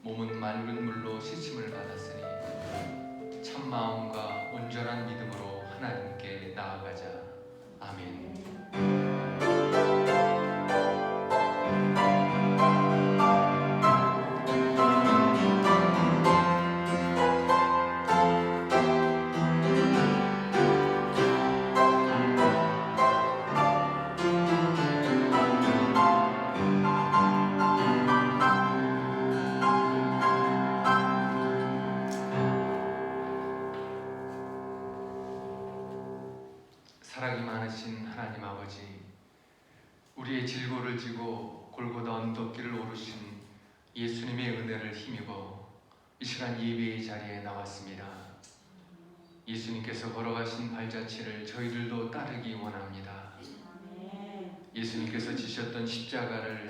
몸은 맑은 물로 씻음을 받았으니 참 마음과 온전한 믿음으로 하나님께 나아가자. 아멘. 사랑이 많으신 하나님 아버지, 우리의 질고를 지고 골고다 언덕길을 오르신 예수님의 은혜를 힘입어 이 시간 예배의 자리에 나왔습니다. 예수님께서 걸어가신 발자취를 저희들도 따르기 원합니다. 예수님께서 지셨던 십자가를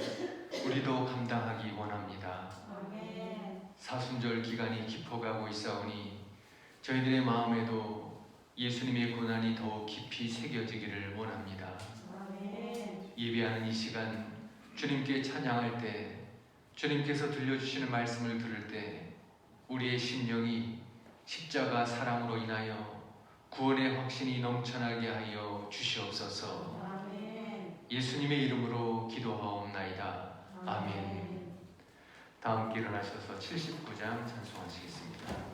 우리도 감당하기 원합니다. 사순절 기간이 깊어가고 있사오니 저희들의 마음에도 예수님의 고난이 더욱 깊이 새겨지기를 원합니다. 예배하는 이 시간 주님께 찬양할 때, 주님께서 들려주시는 말씀을 들을 때 우리의 심령이 십자가 사랑으로 인하여 구원의 확신이 넘쳐나게 하여 주시옵소서. 예수님의 이름으로 기도하옵나이다. 아멘. 다 함께 일어나셔서 79장 찬송하시겠습니다.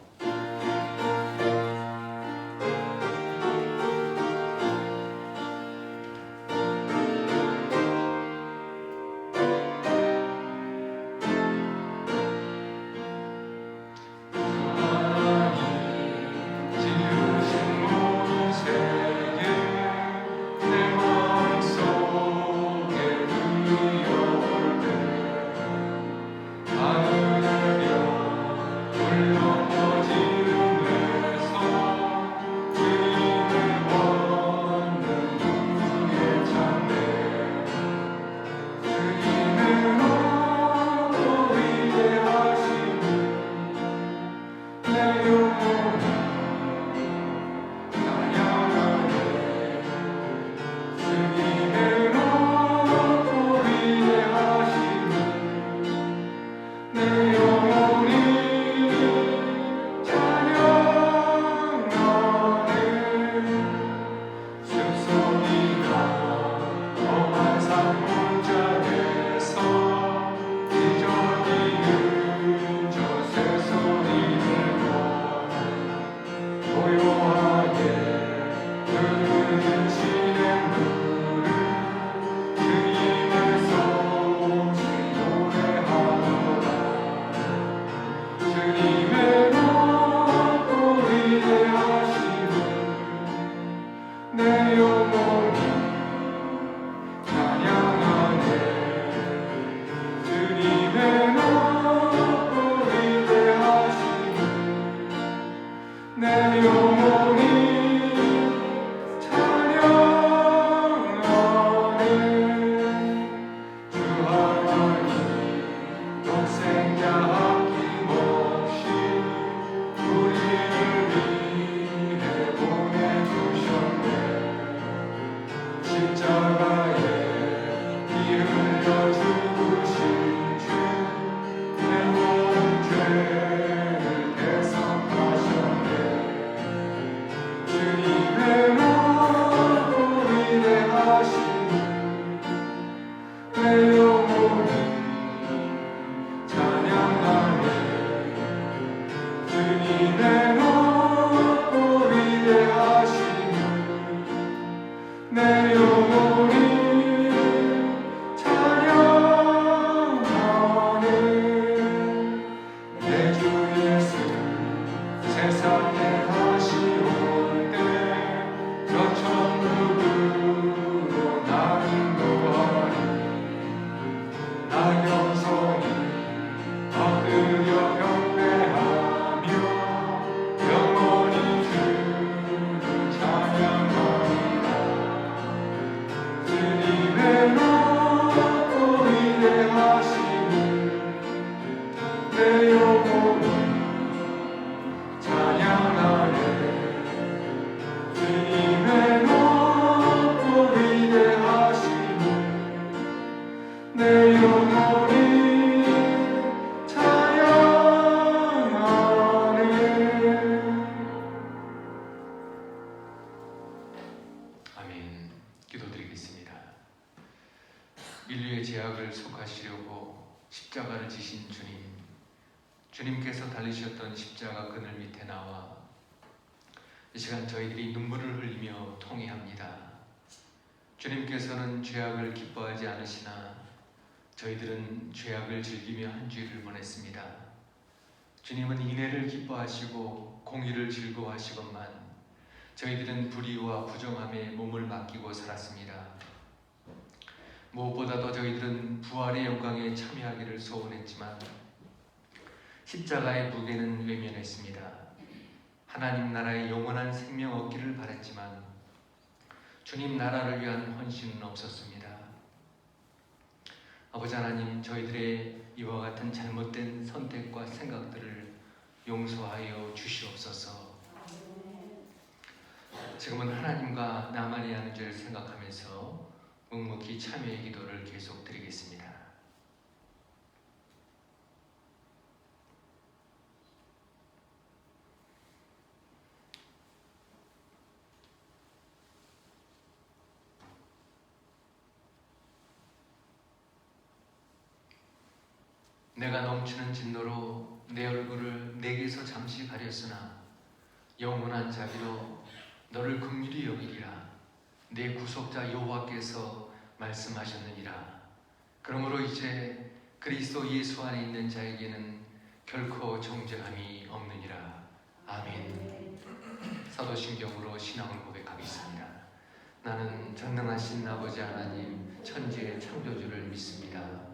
죄악을 속하시려고 십자가를 지신 주님께서 달리셨던 십자가 그늘 밑에 나와 이 시간 저희들이 눈물을 흘리며 통회합니다. 주님께서는 죄악을 기뻐하지 않으시나 저희들은 죄악을 즐기며 한 주일을 보냈습니다. 주님은 인애를 기뻐하시고 공의를 즐거워하시건만 저희들은 불의와 부정함에 몸을 맡기고 살았습니다. 무엇보다도 저희들은 부활의 영광에 참여하기를 소원했지만 십자가의 무게는 외면했습니다. 하나님 나라의 영원한 생명 얻기를 바랬지만 주님 나라를 위한 헌신은 없었습니다. 아버지 하나님, 저희들의 이와 같은 잘못된 선택과 생각들을 용서하여 주시옵소서. 지금은 하나님과 나만이 하는 죄를 생각하면서 묵묵히 참여의 기도를 계속 드리겠습니다. 내가 넘치는 진노로 내 얼굴을 내게서 잠시 가렸으나 영원한 자비로 너를 긍휼히 여기리라. 내 구속자 여호와께서 말씀하셨느니라. 그러므로 이제 그리스도 예수 안에 있는 자에게는 결코 정죄함이 없느니라. 아멘. 사도신경으로 신앙을 고백하겠습니다. 나는 전능하신 아버지 하나님 천지의 창조주를 믿습니다.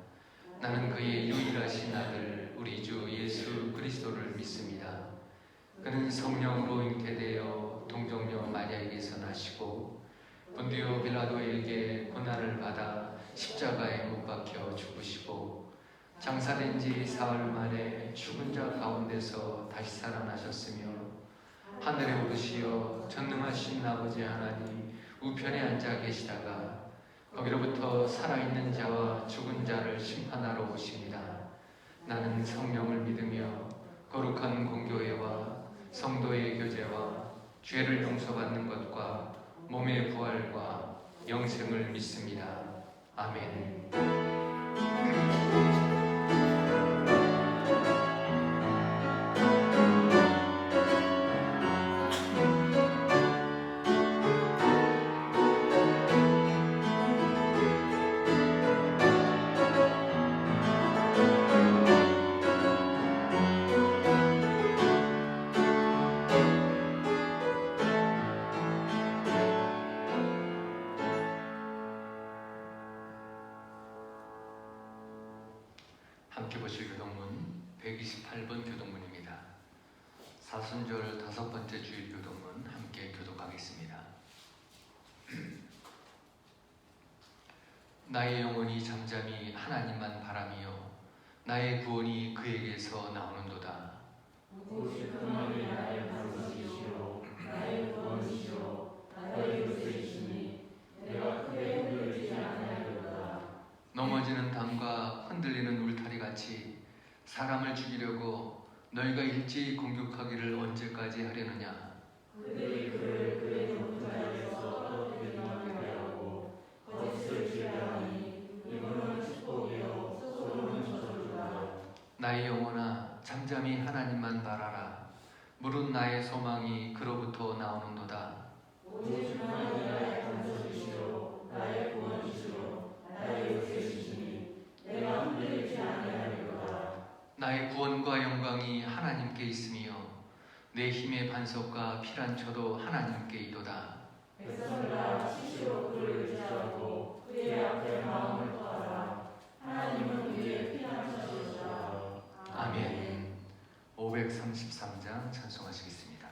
나는 그의 유일하신 아들 우리 주 예수 그리스도를 믿습니다. 그는 성령으로 잉태되어 동정녀 마리아에게서 나시고 본디오 빌라도에게 고난을 받아 십자가에 못 박혀 죽으시고 장사된 지 사흘 만에 죽은 자 가운데서 다시 살아나셨으며 하늘에 오르시어 전능하신 아버지 하나님 우편에 앉아 계시다가 거기로부터 살아있는 자와 죽은 자를 심판하러 오십니다. 나는 성령을 믿으며 거룩한 공교회와 성도의 교제와 죄를 용서받는 것과 몸의 부활과 영생을 믿습니다. 아멘. 함께 보실 교독문 128번 교독문입니다. 사순절 5번째 주일 교독문 함께 교독하겠습니다. 나의 영혼이 잠잠히 하나님만 바라며 나의 구원이 그에게서 나오는도다. 오직 그만이 나의 반석이시요 나의 구원이시요 나의 요새이시니 내가 크게 흔들리지 아니하리로다. 넘어지는 담과 흔들리는 울타리 같이 사람을 죽이려고 너희가 일제히 공격하기를 언제까지 하려느냐. 그들이 그를 그의 높은 자리에서 떨어뜨리게 하고 거짓을 지배하니 이거는 축복이요 소로는 저주다. 나의 영혼아 잠잠히 하나님만 바라라. 물은 나의 소망이 그로부터 나오는도다. 오직 그만이 나의 반석이시요 나의 구원이시요 나의 요새이시니 내가 흔들리지 아니하리로다. 나의 구원과 영광이 하나님께 있으며 내 힘의 반석과 피난처도 하나님께 이도다. 백성들아 시시로 그를 의지하고 그의 앞에 마음을 구하라. 하나님은 우리의 피난처시로다. 아멘. 533장 찬송하시겠습니다.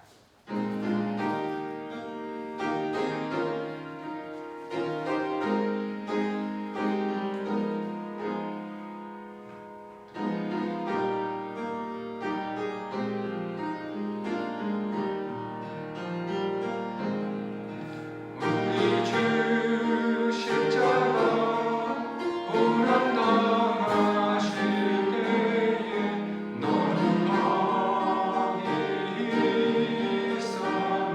너는 거기 있어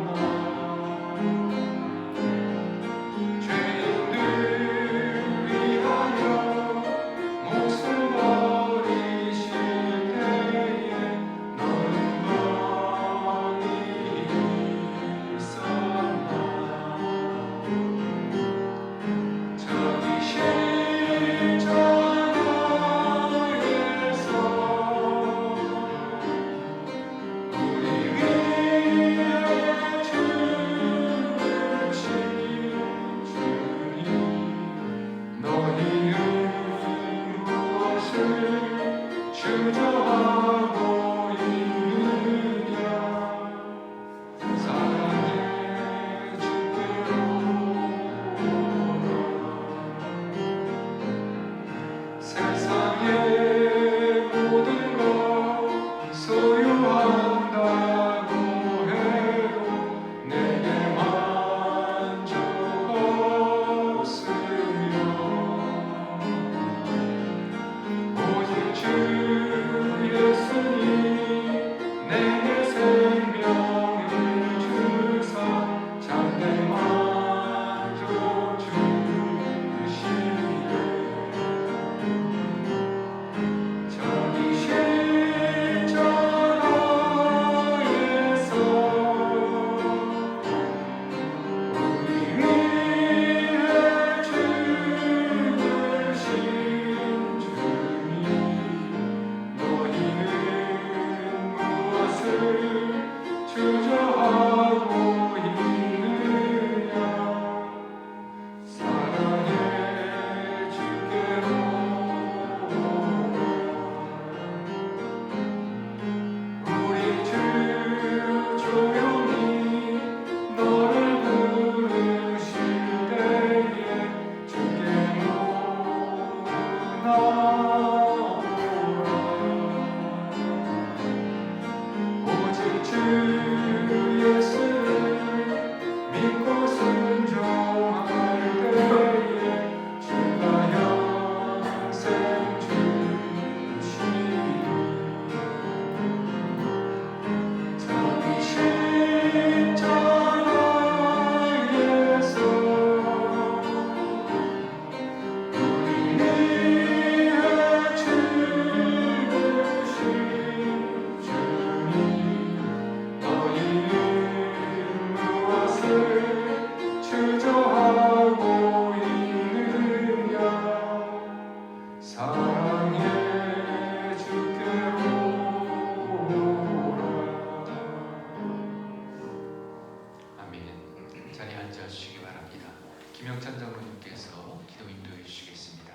자리에 앉아 주시기 바랍니다. 김영찬 장로님께서 기도 인도해 주시겠습니다.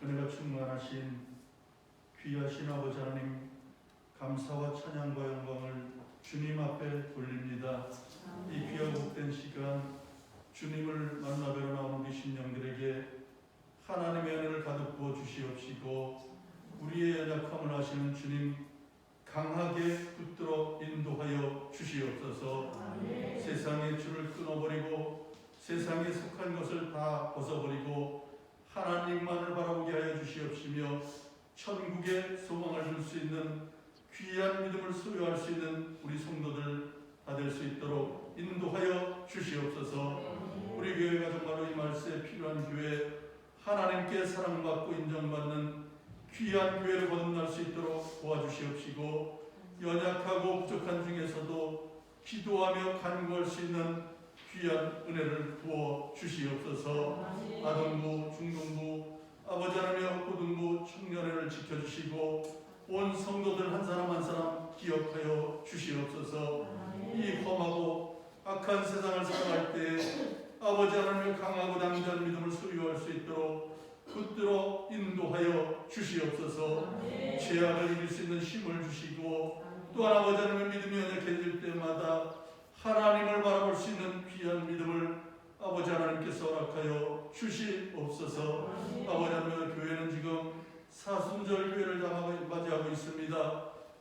은혜가 충만하신 귀하신 아버지 하나님, 감사와 찬양과 영광을 주님 앞에 돌립니다. 이 귀하고 복된 시간 주님을 만나뵈러 나온 우리 신령들에게 하나님의 은혜를 가득 부어 주시옵시고, 우리의 연약함을 아시는 주님 강하게 붙들어 인도하여 주시옵소서. 세상의 줄을 끊어버리고 세상에 속한 것을 다 벗어버리고 하나님만을 바라보게 하여 주시옵시며, 천국에 소망을 줄 수 있는 귀한 믿음을 소유할 수 있는 우리 성도들 다 될 수 있도록 인도하여 주시옵소서. 우리 교회가 정말로 이 말씀에 필요한 교회, 하나님께 사랑받고 인정받는 귀한 교회를 거듭날 수 있도록 도와주시옵시고, 연약하고 부족한 중에서도 기도하며 간구할 수 있는 귀한 은혜를 부어 주시옵소서. 아동부, 중동부, 아버지 하나님의 고등부, 청년회를 지켜주시고 온 성도들 한 사람 한 사람 기억하여 주시옵소서. 이 험하고 악한 세상을 살아갈 때 아버지 하나님의 강하고 당대한 믿음을 소유할 수 있도록 붙들어 인도하여 주시옵소서. 죄악을 이길 수 있는 힘을 주시고, 또한 아버지 하나님의 믿음이 연약해질 때마다 하나님을 바라볼 수 있는 귀한 믿음을 아버지 하나님께서 허락하여 주시옵소서. 아버지 하나님의 교회는 지금 사순절 교회를 맞이하고 있습니다.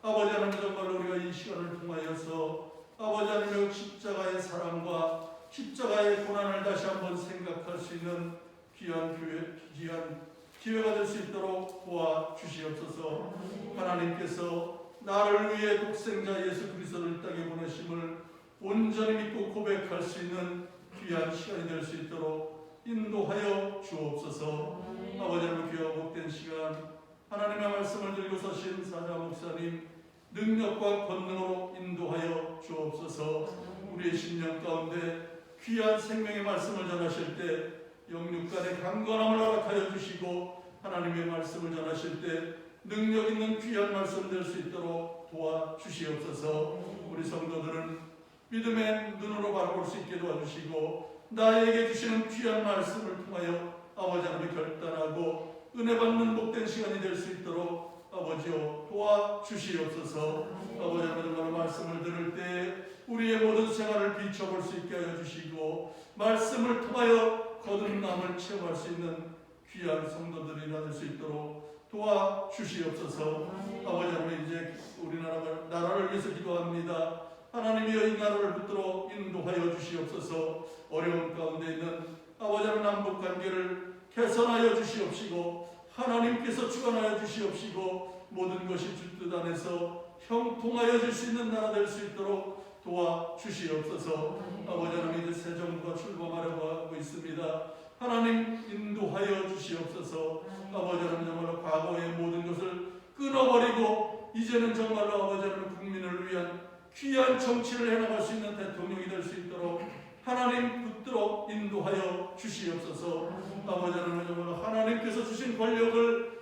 아버지 하나님, 정말로 우리가 이 시간을 통하여서 아버지 하나님의 십자가의 사랑과 십자가의 고난을 다시 한번 생각할 수 있는 귀한 교회, 귀한 기회가 될 수 있도록 도와주시옵소서. 하나님께서 나를 위해 독생자 예수 그리스도를 이 땅에 보내심을 온전히 믿고 고백할 수 있는 귀한 시간이 될 수 있도록 인도하여 주옵소서. 아버지 하나님, 귀하고 복된 시간 하나님의 말씀을 들고 서신 사자 목사님 능력과 권능으로 인도하여 주옵소서. 우리의 신령 가운데 귀한 생명의 말씀을 전하실 때 영육간의 강건함을 허락하여 주시고, 하나님의 말씀을 전하실 때 능력 있는 귀한 말씀 될 수 있도록 도와주시옵소서. 우리 성도들은 믿음의 눈으로 바라볼 수 있게 도와주시고, 나에게 주시는 귀한 말씀을 통하여 아버지 하나님의 결단하고 은혜 받는 복된 시간이 될 수 있도록 아버지여 도와주시옵소서. 아버지 하나님, 정말 말씀을 들을 때 우리의 모든 생활을 비춰볼 수 있게 하여 주시고, 말씀을 통하여 거듭남을 체험할 수 있는 귀한 성도들이 될 수 있도록 도와주시옵소서. 아버지 하나님, 이제 우리나라를 위해서 기도합니다. 하나님이여 이 나라를 붙들어 인도하여 주시옵소서. 어려운 가운데 있는 아버지 하나님, 남북 관계를 개선하여 주시옵시고, 하나님께서 주관하여 주시옵시고, 모든 것이 주 뜻 안에서 형통하여 줄 수 있는 나라 될 수 있도록 도와주시옵소서. 아버지 하나님, 이제 새 정부가 출범하려고 하고 있습니다. 하나님 인도하여 주시옵소서. 아버지 하나님, 정말로 과거의 모든 것을 끊어버리고 이제는 정말로 아버지 하나님 국민을 위한 귀한 정치를 해나갈 수 있는 대통령이 될 수 있도록 하나님 붙들어 인도하여 주시옵소서. 아버지 하나님, 정말로 하나님께서 주신 권력을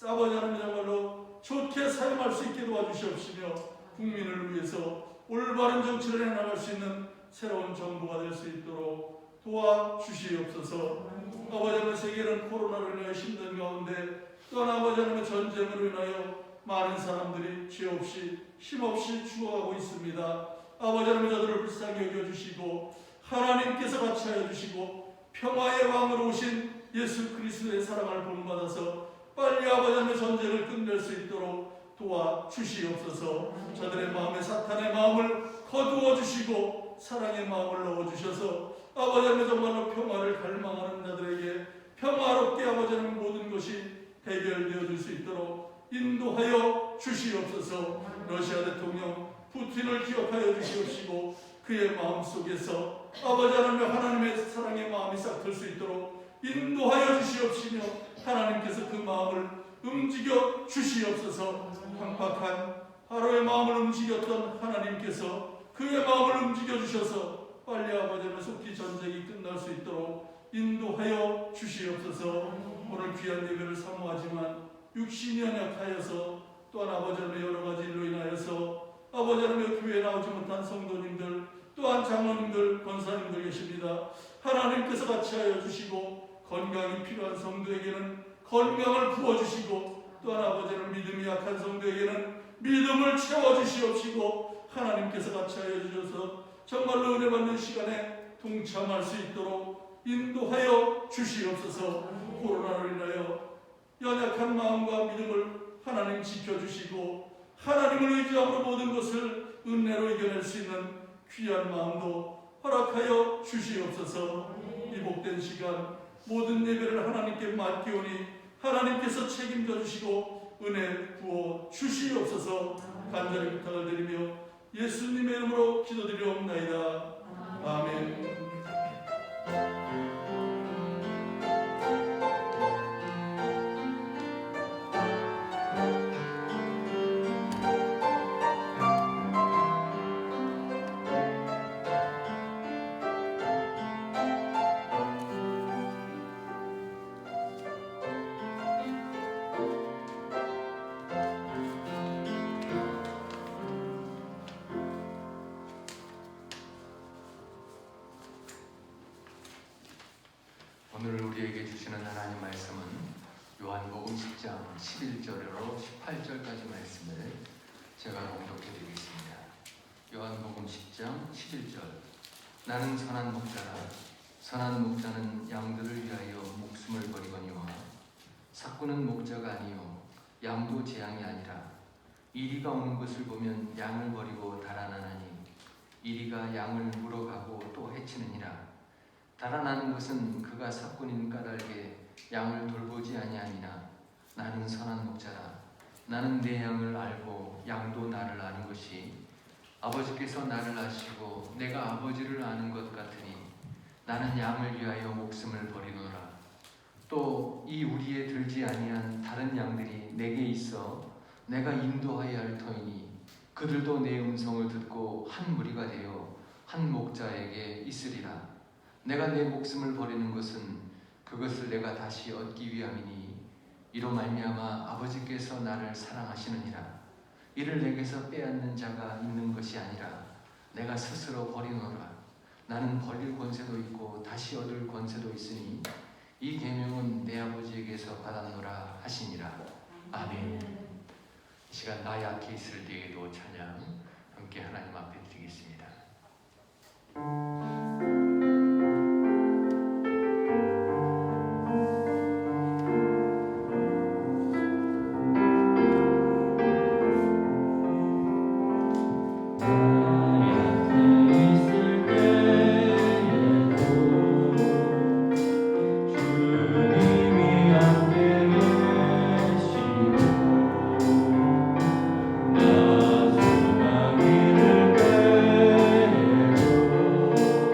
아버지 하나님 정말로 좋게 사용할 수 있게 도와주시옵시며, 국민을 위해서 올바른 정치를 해나갈 수 있는 새로운 정부가 될 수 있도록 도와주시옵소서. 아버지 하나님, 세계는 코로나로 인하여 힘든 가운데, 또한 아버지 하나님의 전쟁으로 인하여 많은 사람들이 죄 없이 힘없이 죽어가고 있습니다. 아버지 하나님, 저들을 불쌍히 여겨주시고 하나님께서 같이 하여 주시고, 평화의 왕으로 오신 예수 그리스도의 사랑을 본받아서 빨리 아버지 하나님의 전쟁을 끝낼 수 있도록 도와주시옵소서. 저들의 마음에 사탄의 마음을 거두어 주시고 사랑의 마음을 넣어주셔서 아버지 하나님, 정말로 평화를 갈망하는 자들에게 평화롭게 아버지 하나님 모든 것이 해결되어 줄 수 있도록 인도하여 주시옵소서. 러시아 대통령 푸틴을 기억하여 주시옵시고, 그의 마음속에서 아버지 하나님의 사랑의 마음이 싹틀 수 있도록 인도하여 주시옵시며, 하나님께서 그 마음을 움직여 주시옵소서. 황팍한 하루의 마음을 움직였던 하나님께서 그의 마음을 움직여 주셔서 빨리 아버지 하나님 속히 전쟁이 끝날 수 있도록 인도하여 주시옵소서. 오늘 귀한 예배를 사모하지만 육신이 연약하여서, 또한 아버지 하나님 여러 가지 일로 인하여서 아버지 하나님 교회에 나오지 못한 성도님들 또한 장로님들 권사님들 계십니다. 하나님께서 같이 하여 주시고 건강이 필요한 성도에게는 건강을 부어주시고 또한 아버지는 믿음이 약한 성도에게는 믿음을 채워주시옵시고 하나님께서 같이 하여 주셔서 정말로 은혜 받는 시간에 동참할 수 있도록 인도하여 주시옵소서. 코로나로 인하여 연약한 마음과 믿음을 하나님 지켜주시고 하나님을 의지함으로 모든 것을 은혜로 이겨낼 수 있는 귀한 마음도 허락하여 주시옵소서. 이 복된 시간 모든 예배를 하나님께 맡기오니 하나님께서 책임져 주시고 은혜 부어 주시옵소서. 간절히 부탁을 드리며 예수님의 이름으로 기도드리옵나이다. 아멘. 오늘 우리에게 주시는 하나님 말씀은 요한복음 10장 11절로 18절까지 말씀을 제가 봉독해 드리겠습니다. 요한복음 10장 11절. 나는 선한 목자라. 선한 목자는 양들을 위하여 목숨을 버리거니와 삭구는 목자가 아니요 양도 재앙이 아니라 이리가 오는 것을 보면 양을 버리고 달아나나니 이리가 양을 물어가고 또 해치느니라. 달아나는 것은 그가 삭군인 까닭에 양을 돌보지 아니하니라. 나는 선한 목자라. 나는 내 양을 알고 양도 나를 아는 것이 아버지께서 나를 아시고 내가 아버지를 아는 것 같으니 나는 양을 위하여 목숨을 버리노라. 또 이 우리에 들지 아니한 다른 양들이 내게 있어 내가 인도하여야 할 터이니 그들도 내 음성을 듣고 한 무리가 되어 한 목자에게 있으리라. 내가 내 목숨을 버리는 것은 그것을 내가 다시 얻기 위함이니 이로 말미암아 아버지께서 나를 사랑하시느니라. 이를 내게서 빼앗는 자가 있는 것이 아니라 내가 스스로 버리노라. 나는 버릴 권세도 있고 다시 얻을 권세도 있으니 이 계명은 내 아버지에게서 받았노라 하시니라. 아멘. 이 시간 나 약해 있을 때에도 찬양 함께 하나님 앞에 드리겠습니다. 나 수많이를 빼고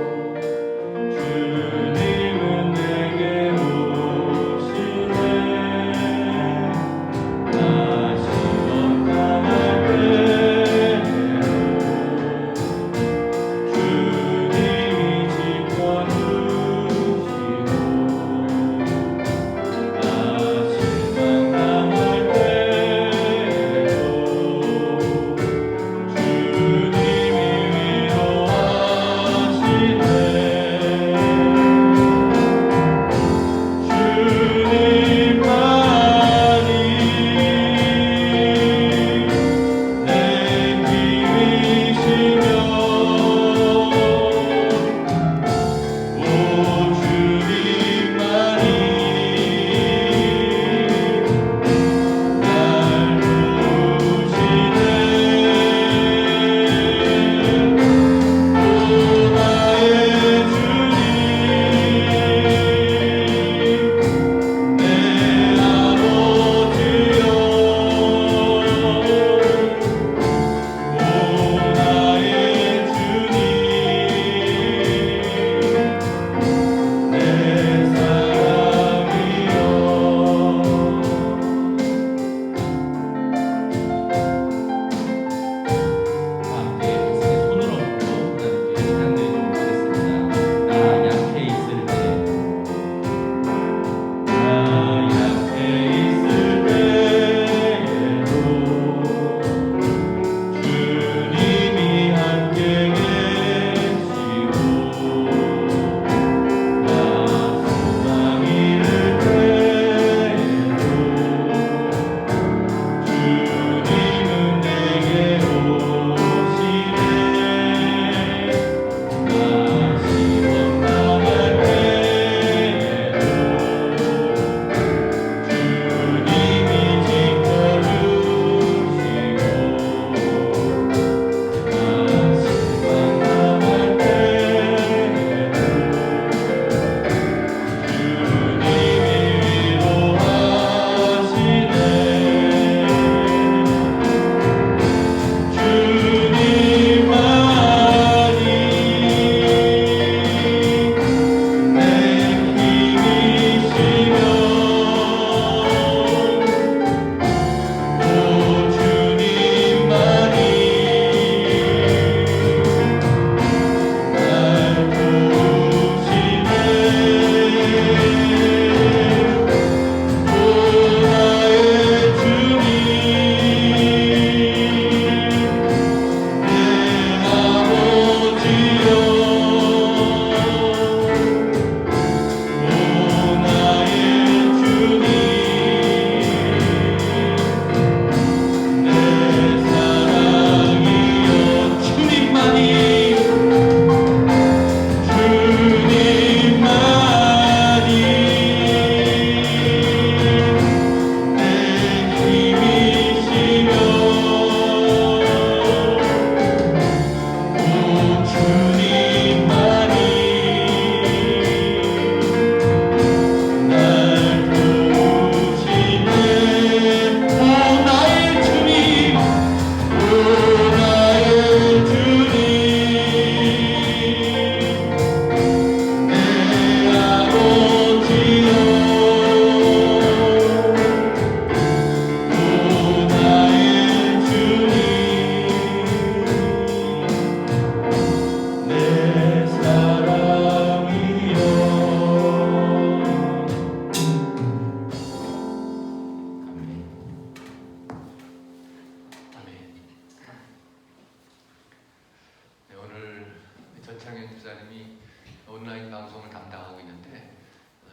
전창현 집사님이 온라인 방송을 담당하고 있는데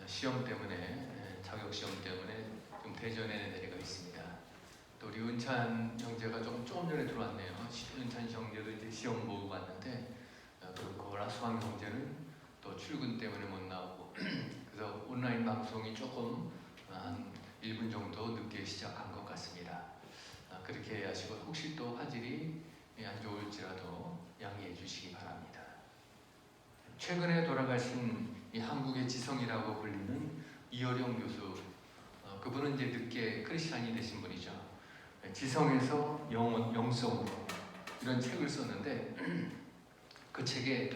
시험 때문에 자격 시험 때문에 좀 대전에 내려가 있습니다. 또 우리 은찬 형제가 조금 전에 들어왔네요. 은찬 형제도 이제 시험 보고 왔는데 그렇고 라수왕 형제는 또 출근 때문에 못 나오고 그래서 온라인 방송이 조금 한 1분 정도 늦게 시작한 것 같습니다. 그렇게 하시고 혹시 또 화질이 안 좋을지라도 양해해 주시기 바랍니다. 최근에 돌아가신 이 한국의 지성이라고 불리는 이어령 교수, 그분은 이제 늦게 크리스찬이 되신 분이죠. 지성에서 영성으로 이런 책을 썼는데 그 책에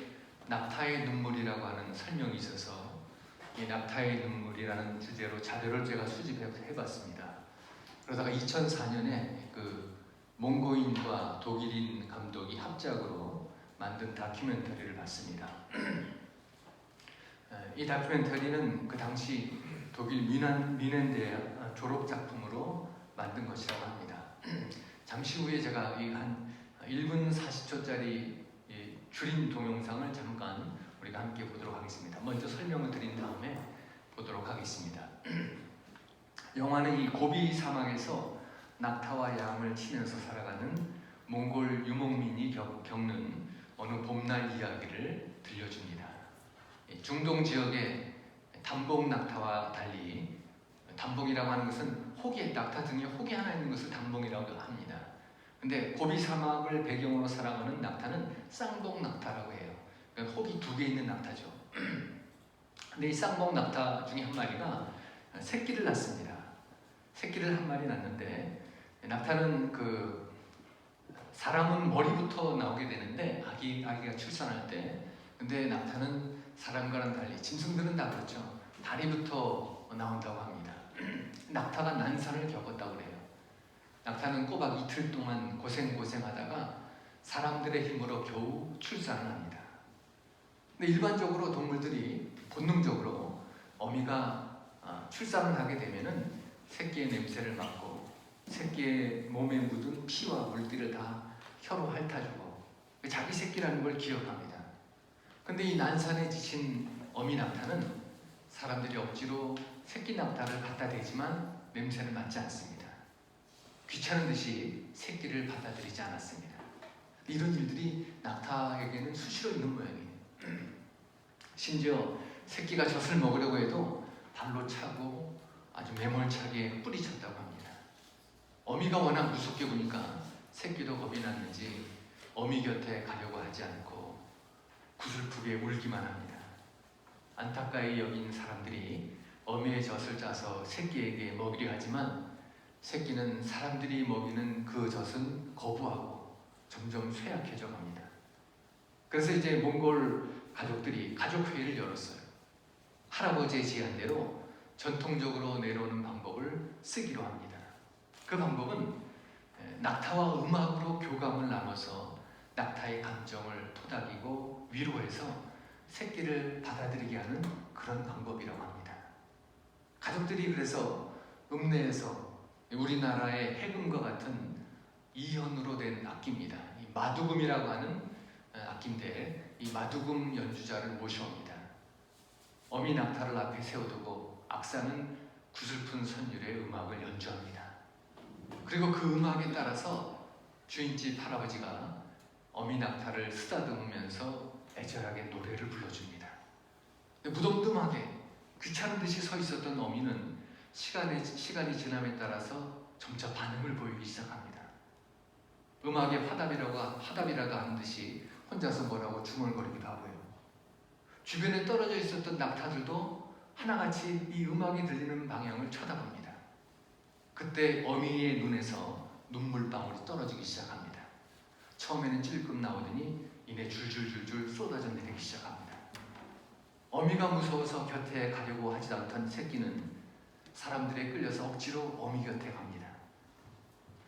낙타의 눈물이라고 하는 설명이 있어서 이 낙타의 눈물이라는 주제로 자료를 제가 수집해봤습니다. 그러다가 2004년에 그 몽고인과 독일인 감독이 합작으로 만든 다큐멘터리를 봤습니다. 이 다큐멘터리는 그 당시 독일 미넨대학 졸업 작품으로 만든 것이라고 합니다. 잠시 후에 제가 이 한 1분 40초짜리 줄인 동영상을 잠깐 우리가 함께 보도록 하겠습니다. 먼저 설명을 드린 다음에 보도록 하겠습니다. 영화는 이 고비 사막에서 낙타와 양을 치면서 살아가는 몽골 유목민이 겪는 어느 봄날 이야기를 들려줍니다. 중동 지역의 단봉 낙타와 달리, 단봉이라고 하는 것은 낙타 등에 혹이 하나 있는 것을 단봉이라고 합니다. 근데 고비 사막을 배경으로 살아가는 낙타는 쌍봉 낙타라고 해요. 그러니까 혹이 2개 있는 낙타죠. 근데 이 쌍봉 낙타 중에 한 마리가 새끼를 낳습니다. 새끼를 한 마리 낳는데 낙타는 사람은 머리부터 나오게 되는데 아기가 출산할 때, 근데 낙타는 사람과는 달리, 짐승들은 다 그렇죠, 다리부터 나온다고 합니다. 낙타가 난산을 겪었다고 그래요. 낙타는 꼬박 이틀 동안 고생하다가 사람들의 힘으로 겨우 출산을 합니다. 근데 일반적으로 동물들이 본능적으로 어미가 출산을 하게 되면은 새끼의 냄새를 맡고 새끼의 몸에 묻은 피와 물기를 다 혀로 핥아주고 자기 새끼라는 걸 기억합니다. 근데 이 난산에 지친 어미 낙타는 사람들이 억지로 새끼 낙타를 갖다 대지만 냄새를 맡지 않습니다. 귀찮은 듯이 새끼를 받아들이지 않았습니다. 이런 일들이 낙타에게는 수시로 있는 모양이에요. 심지어 새끼가 젖을 먹으려고 해도 발로 차고 아주 매몰차게 뿌리쳤다고 합니다. 어미가 워낙 무섭게 보니까 새끼도 겁이 났는지 어미 곁에 가려고 하지 않고 구슬프게 울기만 합니다. 안타까이 여긴 사람들이 어미의 젖을 짜서 새끼에게 먹이려 하지만 새끼는 사람들이 먹이는 그 젖은 거부하고 점점 쇠약해져 갑니다. 그래서 이제 몽골 가족들이 가족회의를 열었어요. 할아버지의 제안대로 전통적으로 내려오는 방법을 쓰기로 합니다. 그 방법은 낙타와 음악으로 교감을 나눠서 낙타의 감정을 토닥이고 위로해서 새끼를 받아들이게 하는 그런 방법이라고 합니다. 가족들이 그래서 읍내에서 우리나라의 해금과 같은 이현으로 된 악기입니다. 이 마두금이라고 하는 악기인데 이 마두금 연주자를 모셔옵니다. 어미 낙타를 앞에 세워두고 악사는 구슬픈 선율의 음악을 연주합니다. 그리고 그 음악에 따라서 주인집 할아버지가 어미 낙타를 쓰다듬으면서 애절하게 노래를 불러줍니다. 무덤덤하게 귀찮은 듯이 서 있었던 어미는 시간이 지남에 따라서 점차 반응을 보이기 시작합니다. 음악에 화답이라도 하는 듯이 혼자서 뭐라고 중얼거리기도 하고요. 주변에 떨어져 있었던 낙타들도 하나같이 이 음악이 들리는 방향을 쳐다봅니다. 그때 어미의 눈에서 눈물방울이 떨어지기 시작합니다. 처음에는 찔끔 나오더니 이내 줄줄줄줄 쏟아져 내리기 시작합니다. 어미가 무서워서 곁에 가려고 하지 않던 새끼는 사람들에 끌려서 억지로 어미 곁에 갑니다.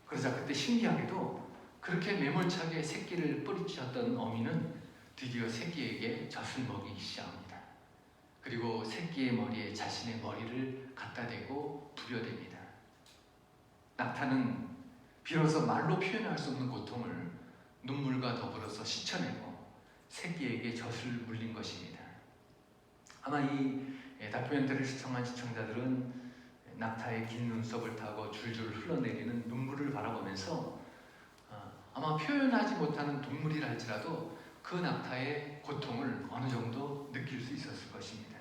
그러자 그때 신기하게도 그렇게 매몰차게 새끼를 뿌리쳤던 어미는 드디어 새끼에게 젖을 먹이기 시작합니다. 그리고 새끼의 머리에 자신의 머리를 갖다 대고 부려댑니다. 낙타는 비로소 말로 표현할 수 없는 고통을 눈물과 더불어서 씻어내고 새끼에게 젖을 물린 것입니다. 아마 이 다큐멘터리를 시청한 시청자들은 낙타의 긴 눈썹을 타고 줄줄 흘러내리는 눈물을 바라보면서 아마 표현하지 못하는 동물이라 할지라도 그 낙타의 고통을 어느 정도 느낄 수 있었을 것입니다.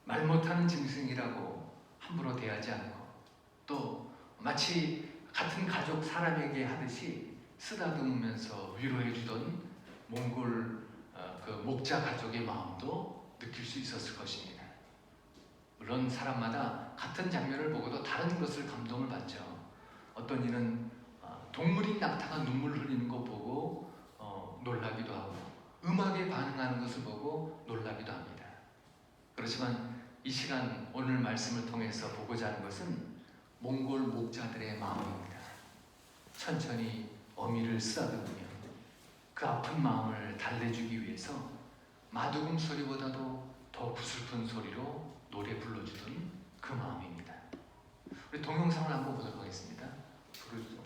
말 못하는 짐승이라고 함부로 대하지 않고 또 마치 같은 가족 사람에게 하듯이 쓰다듬으면서 위로해주던 몽골 그 목자 가족의 마음도 느낄 수 있었을 것입니다. 물론 사람마다 같은 장면을 보고도 다른 것을 감동을 받죠. 어떤 이는 동물인 낙타가 눈물 흘리는 거 보고 놀라기도 하고 음악에 반응하는 것을 보고 놀라기도 합니다. 그렇지만 이 시간 오늘 말씀을 통해서 보고자 하는 것은 몽골 목자들의 마음입니다. 천천히 어미를 쓰다듬으며 그 아픈 마음을 달래주기 위해서 마두금 소리보다도 더 구슬픈 소리로 노래 불러주던 그 마음입니다. 우리 동영상을 한번 보도록 하겠습니다. 부르주세요.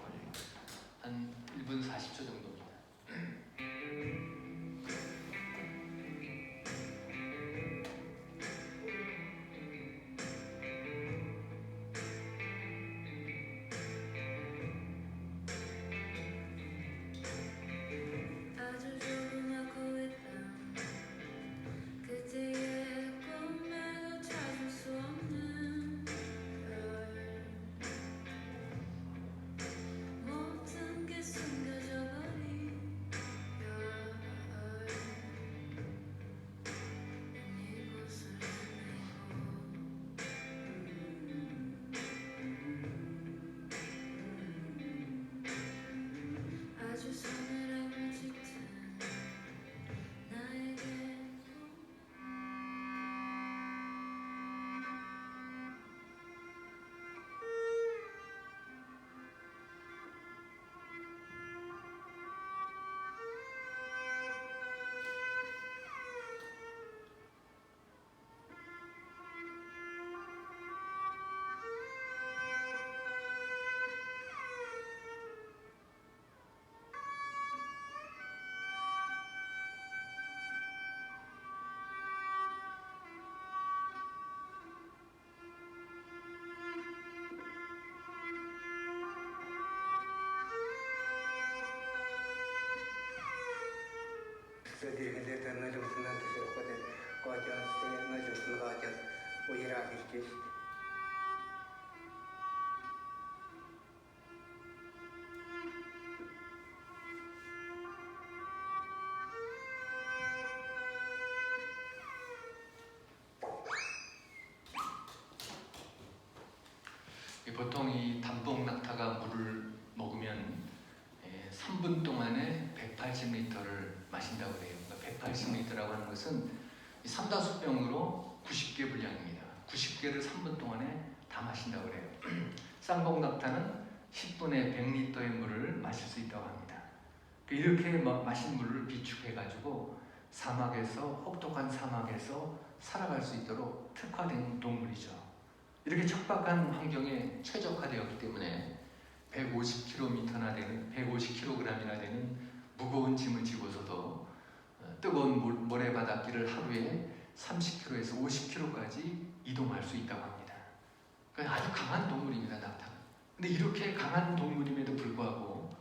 한 1분 40초 정도입니다. 아주 조그맣고 했던 그때의 꿈에도 찾을 수 없는 별 모든 게 숨겨져 버린 별 이곳을 헤매고 아주 서늘하고 짙은 나에게 보통 이 단봉 낙타가 물을 먹으면 3분 동안에 180리터를 마신다고 해요. 180리터라고 하는 것은 삼다수병으로 90개 분량입니다. 90개를 3분 동안에 다 마신다고 해요. 쌍봉 낙타는 10분에 100리터의 물을 마실 수 있다고 합니다. 이렇게 마신 물을 비축해가지고 사막에서 혹독한 사막에서 살아갈 수 있도록 특화된 동물이죠. 이렇게 척박한 환경에 최적화되었기 때문에 150kg나 되는 150kg이나 되는 무거운 짐을 지고서도 뜨거운 모래바닷길을 하루에 30km에서 50km까지 이동할 수 있다고 합니다. 그러니까 아주 강한 동물입니다, 낙타는. 근데 이렇게 강한 동물임에도 불구하고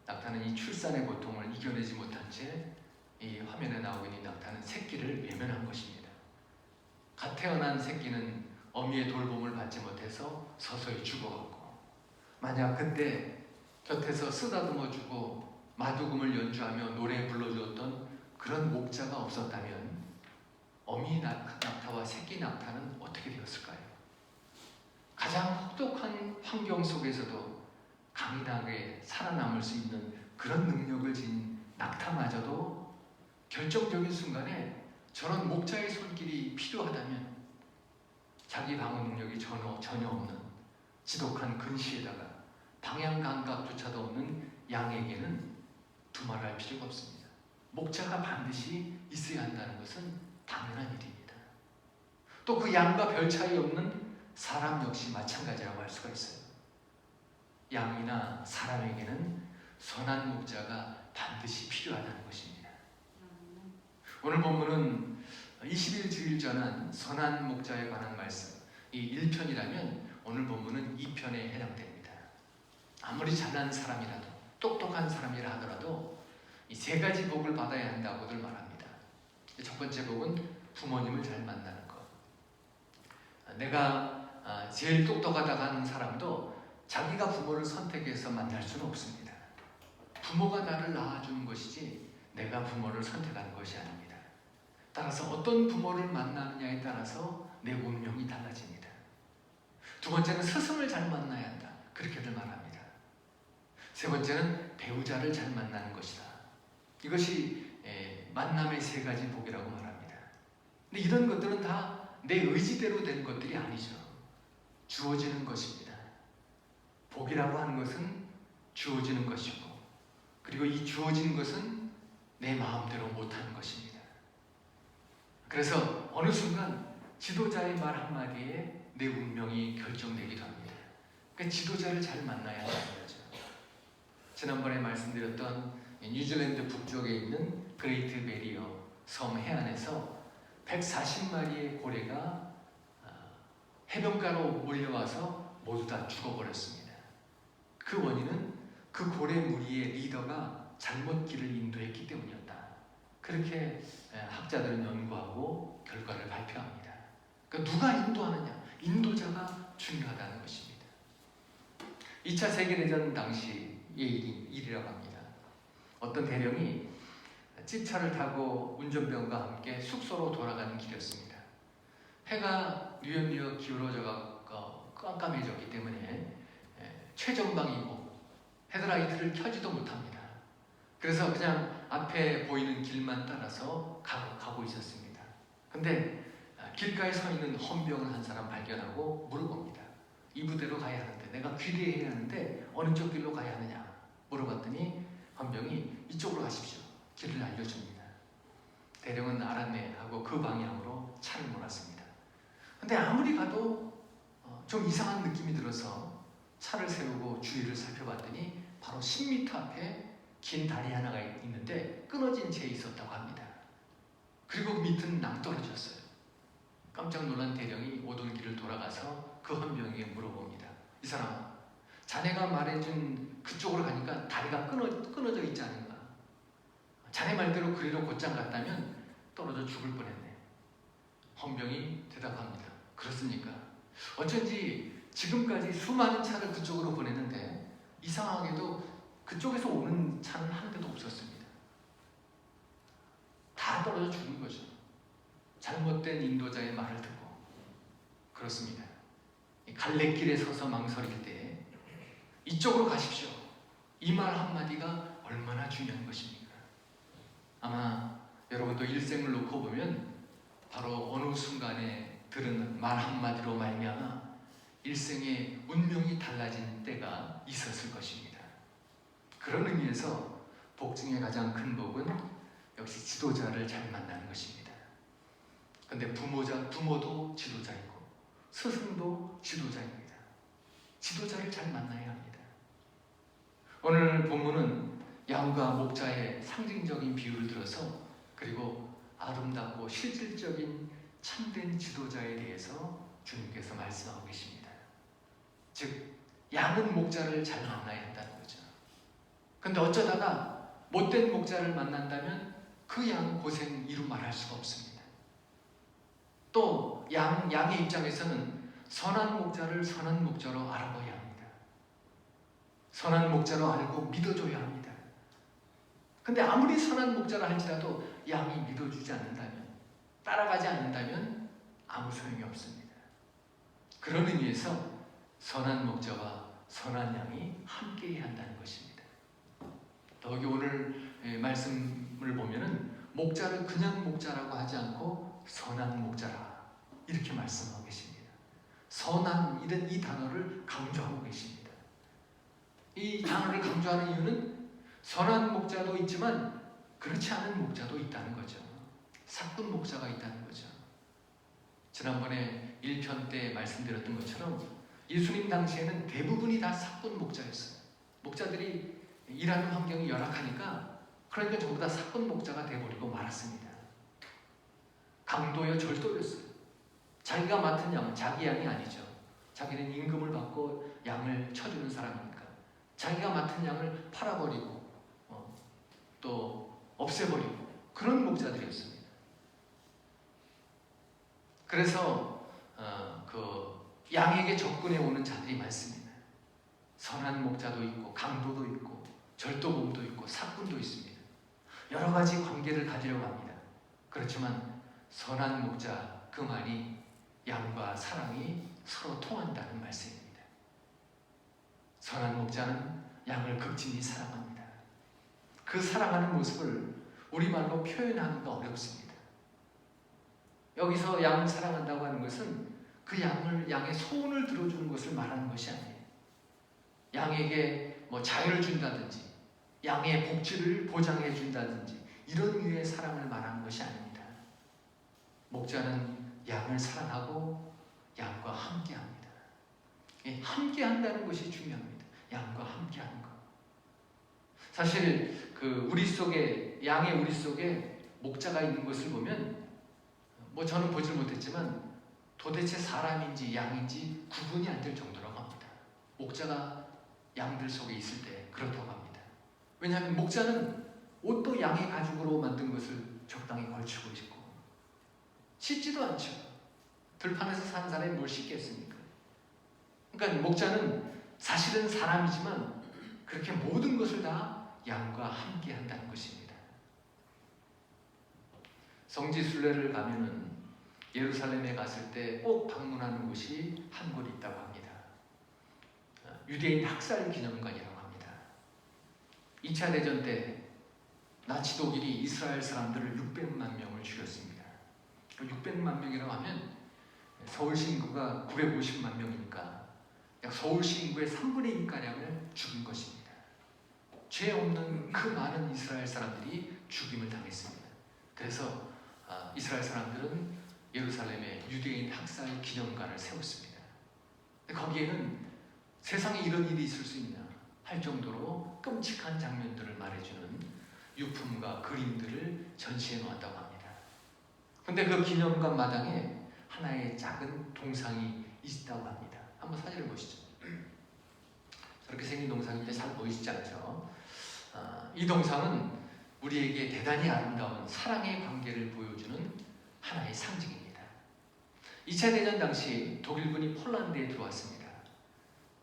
낙타는 이 출산의 고통을 이겨내지 못한 채 이 화면에 나오고 있는 낙타는 새끼를 외면한 것입니다. 갓 태어난 새끼는 어미의 돌봄을 받지 못해서 서서히 죽어갔고, 만약 그때 곁에서 쓰다듬어주고 마두금을 연주하며 노래 불러주었던 그런 목자가 없었다면 어미 낙타와 새끼 낙타는 어떻게 되었을까요? 가장 혹독한 환경 속에서도 강인하게 살아남을 수 있는 그런 능력을 지닌 낙타마저도 결정적인 순간에 저런 목자의 손길이 필요하다면 자기 방어 능력이 전혀 없는 지독한 근시에다가 방향 감각조차도 없는 양에게는 두말할 필요가 없습니다. 목자가 반드시 있어야 한다는 것은 당연한 일입니다. 또 그 양과 별 차이 없는 사람 역시 마찬가지라고 할 수가 있어요. 양이나 사람에게는 선한 목자가 반드시 필요하다는 것입니다. 오늘 본문은 20일 주일 전한 선한 목자에 관한 말씀, 이 1편이라면 오늘 본문은 2편에 해당됩니다. 아무리 잘난 사람이라도 똑똑한 사람이라 하더라도 이 세 가지 복을 받아야 한다고들 말합니다. 첫 번째 복은 부모님을 잘 만나는 것. 내가 제일 똑똑하다고 하는 사람도 자기가 부모를 선택해서 만날 수는 없습니다. 부모가 나를 낳아주는 것이지 내가 부모를 선택하는 것이 아닙니다. 따라서 어떤 부모를 만나느냐에 따라서 내 운명이 달라집니다. 두 번째는 스승을 잘 만나야 한다. 그렇게들 말합니다. 세 번째는 배우자를 잘 만나는 것이다. 이것이 만남의 세 가지 복이라고 말합니다. 근데 이런 것들은 다 내 의지대로 된 것들이 아니죠. 주어지는 것입니다. 복이라고 하는 것은 주어지는 것이고, 그리고 이 주어진 것은 내 마음대로 못하는 것입니다. 그래서 어느 순간 지도자의 말 한마디에 내 운명이 결정되기도 합니다. 그러니까 지도자를 잘 만나야 한다는 거죠. 지난번에 말씀드렸던 뉴질랜드 북쪽에 있는 그레이트 베리어 섬 해안에서 140마리의 고래가 해변가로 몰려와서 모두 다 죽어버렸습니다. 그 원인은 그 고래 무리의 리더가 잘못 길을 인도했기 때문이었다. 그렇게 학자들은 연구하고 결과를 발표합니다. 그러니까 누가 인도하느냐? 인도자가 중요하다는 것입니다. 2차 세계대전 당시의 일이라고 합니다. 어떤 대령이 찝차를 타고 운전병과 함께 숙소로 돌아가는 길이었습니다. 해가 뉘엿뉘엿 기울어져서 깜깜해졌기 때문에 최전방이고 헤드라이트를 켜지도 못합니다. 그래서 그냥 앞에 보이는 길만 따라서 가고 있었습니다. 근데 길가에 서 있는 헌병을 한 사람 발견하고 물어봅니다. 이 부대로 가야 하는데, 내가 귀대해야 하는데 어느 쪽 길로 가야 하느냐 물어봤더니 헌병이 이쪽으로 가십시오. 길을 알려줍니다. 대령은 알았네 하고 그 방향으로 차를 몰았습니다. 근데 아무리 가도 좀 이상한 느낌이 들어서 차를 세우고 주위를 살펴봤더니 바로 10m 앞에 긴 다리 하나가 있는데 끊어진 채 있었다고 합니다. 그리고 밑은 낭떠러졌어요. 깜짝 놀란 대령이 오던 길을 돌아가서 그 헌병에게 물어봅니다. 이 사람아, 자네가 말해준 그쪽으로 가니까 다리가 끊어져 있지 않은가? 자네 말대로 그리로 곧장 갔다면 떨어져 죽을 뻔했네. 헌병이 대답합니다. 그렇습니까? 어쩐지 지금까지 수많은 차를 그쪽으로 보냈는데 이상하게도 그쪽에서 오는 차는 한 대도 없었습니다. 다 떨어져 죽은 거죠. 잘못된 인도자의 말을 듣고. 그렇습니다. 갈래길에 서서 망설일 때 이쪽으로 가십시오. 이 말 한마디가 얼마나 중요한 것입니까? 아마 여러분도 일생을 놓고 보면 바로 어느 순간에 들은 말 한마디로 말미암아 일생의 운명이 달라진 때가 있었을 것입니다. 그런 의미에서 복 중에 가장 큰 복은 역시 지도자를 잘 만나는 것입니다. 그런데 부모도 지도자이고 스승도 지도자입니다. 지도자를 잘 만나야 합니다. 오늘 본문은 양과 목자의 상징적인 비유를 들어서 그리고 아름답고 실질적인 참된 지도자에 대해서 주님께서 말씀하고 계십니다. 즉 양은 목자를 잘 만나야 한다는 거죠. 근데 어쩌다가 못된 목자를 만난다면 그 양 고생 이루 말할 수가 없습니다. 또 양의 입장에서는 선한 목자를 선한 목자로 알아봐야 합니다. 선한 목자로 알고 믿어줘야 합니다. 근데 아무리 선한 목자라 할지라도 양이 믿어주지 않는다면, 따라가지 않는다면 아무 소용이 없습니다. 그런 의미에서 선한 목자와 선한 양이 함께해야 한다는 것입니다. 더욱이 오늘 말씀을 보면은 목자를 그냥 목자라고 하지 않고 선한 목자라 이렇게 말씀하고 계십니다. 선한 이런 이 단어를 강조하고 계십니다. 이 단어를 강조하는 이유는 선한 목자도 있지만 그렇지 않은 목자도 있다는 거죠. 사꾼 목자가 있다는 거죠. 지난번에 1편 때 말씀드렸던 것처럼 예수님 당시에는 대부분이 다 사꾼 목자였어요. 목자들이 일하는 환경이 열악하니까 그러니까 전부 다 사꾼 목자가 돼버리고 말았습니다. 강도여 절도였어요. 자기가 맡은 양, 자기 양이 아니죠. 자기는 임금을 받고 양을 쳐주는 사람이니까 자기가 맡은 양을 팔아버리고 또 없애버리고 그런 목자들이었습니다. 그래서 그 양에게 접근해 오는 자들이 많습니다. 선한 목자도 있고 강도도 있고 절도범도 있고 사꾼도 있습니다. 여러 가지 관계를 가지려고 합니다. 그렇지만 선한 목자 그 말이 양과 사랑이 서로 통한다는 말씀입니다. 선한 목자는 양을 극진히 사랑합니다. 그 사랑하는 모습을 우리말로 표현하기가 어렵습니다. 여기서 양을 사랑한다고 하는 것은 그 양의 소원을 들어주는 것을 말하는 것이 아니에요. 양에게 자유를 준다든지 양의 복지를 보장해 준다든지 이런 류의 사랑을 말하는 것이 아닙니다. 목자는 양을 사랑하고 양과 함께합니다. 함께한다는 것이 중요합니다. 양과 함께하는 것. 사실 양의 우리 속에 목자가 있는 것을 보면 저는 보질 못했지만 도대체 사람인지 양인지 구분이 안 될 정도라고 합니다. 목자가 양들 속에 있을 때 그렇다고 합니다. 왜냐하면 목자는 옷도 양의 가죽으로 만든 것을 적당히 걸치고 있고 씻지도 않죠. 들판에서 사는 사람이 뭘 씻겠습니까? 그러니까 목자는 사실은 사람이지만 그렇게 모든 것을 다 양과 함께 한다는 것입니다. 성지순례를 가면은 예루살렘에 갔을 때 꼭 방문하는 곳이 한 곳 있다고 합니다. 유대인 학살 기념관이라고 합니다. 2차 대전 때 나치 독일이 이스라엘 사람들을 600만 명을 죽였습니다. 600만 명이라고 하면 서울시 인구가 950만 명이니까 약 서울시 인구의 3분의 2가량을 죽인 것입니다. 죄 없는 그 많은 이스라엘 사람들이 죽임을 당했습니다. 그래서 이스라엘 사람들은 예루살렘에 유대인 학살 기념관을 세웠습니다. 거기에는 세상에 이런 일이 있을 수 있나 할 정도로 끔찍한 장면들을 말해주는 유품과 그림들을 전시해 놓았다고 합니다. 근데 그 기념관 마당에 하나의 작은 동상이 있다고 합니다. 한번 사진을 보시죠. 저렇게 생긴 동상인데 잘 보이시지 않죠? 이 동상은 우리에게 대단히 아름다운 사랑의 관계를 보여주는 하나의 상징입니다. 2차 대전 당시 독일군이 폴란드에 들어왔습니다.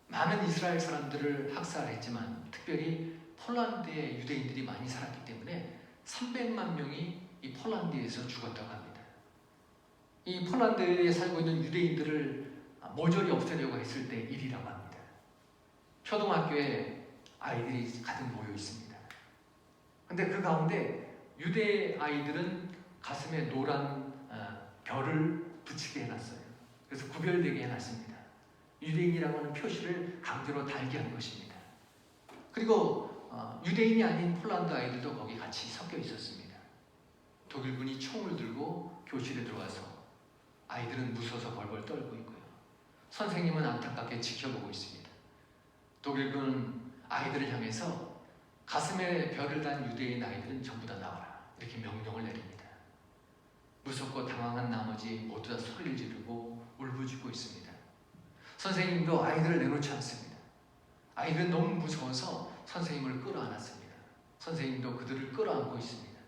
많은 이스라엘 사람들을 학살했지만 특별히 폴란드에 유대인들이 많이 살았기 때문에 300만 명이 이 폴란드에서 죽었다고 합니다. 이 폴란드에 살고 있는 유대인들을 모조리 없애려고 했을 때 일이라고 합니다. 초등학교에 아이들이 가득 모여 있습니다. 근데 그 가운데 유대 아이들은 가슴에 노란 별을 붙이게 해놨어요. 그래서 구별되게 해놨습니다. 유대인이라고 하는 표시를 강제로 달게 한 것입니다. 그리고 유대인이 아닌 폴란드 아이들도 거기 같이 섞여 있었습니다. 독일군이 총을 들고 교실에 들어와서 아이들은 무서워서 벌벌 떨고 있고요. 선생님은 안타깝게 지켜보고 있습니다. 독일군은 아이들을 향해서 가슴에 별을 단 유대인 아이들은 전부 다 나와라 이렇게 명령을 내립니다. 무섭고 당황한 나머지 모두 다 소리를 지르고 울부짖고 있습니다. 선생님도 아이들을 내놓지 않습니다. 아이들은 너무 무서워서 선생님을 끌어안았습니다. 선생님도 그들을 끌어안고 있습니다.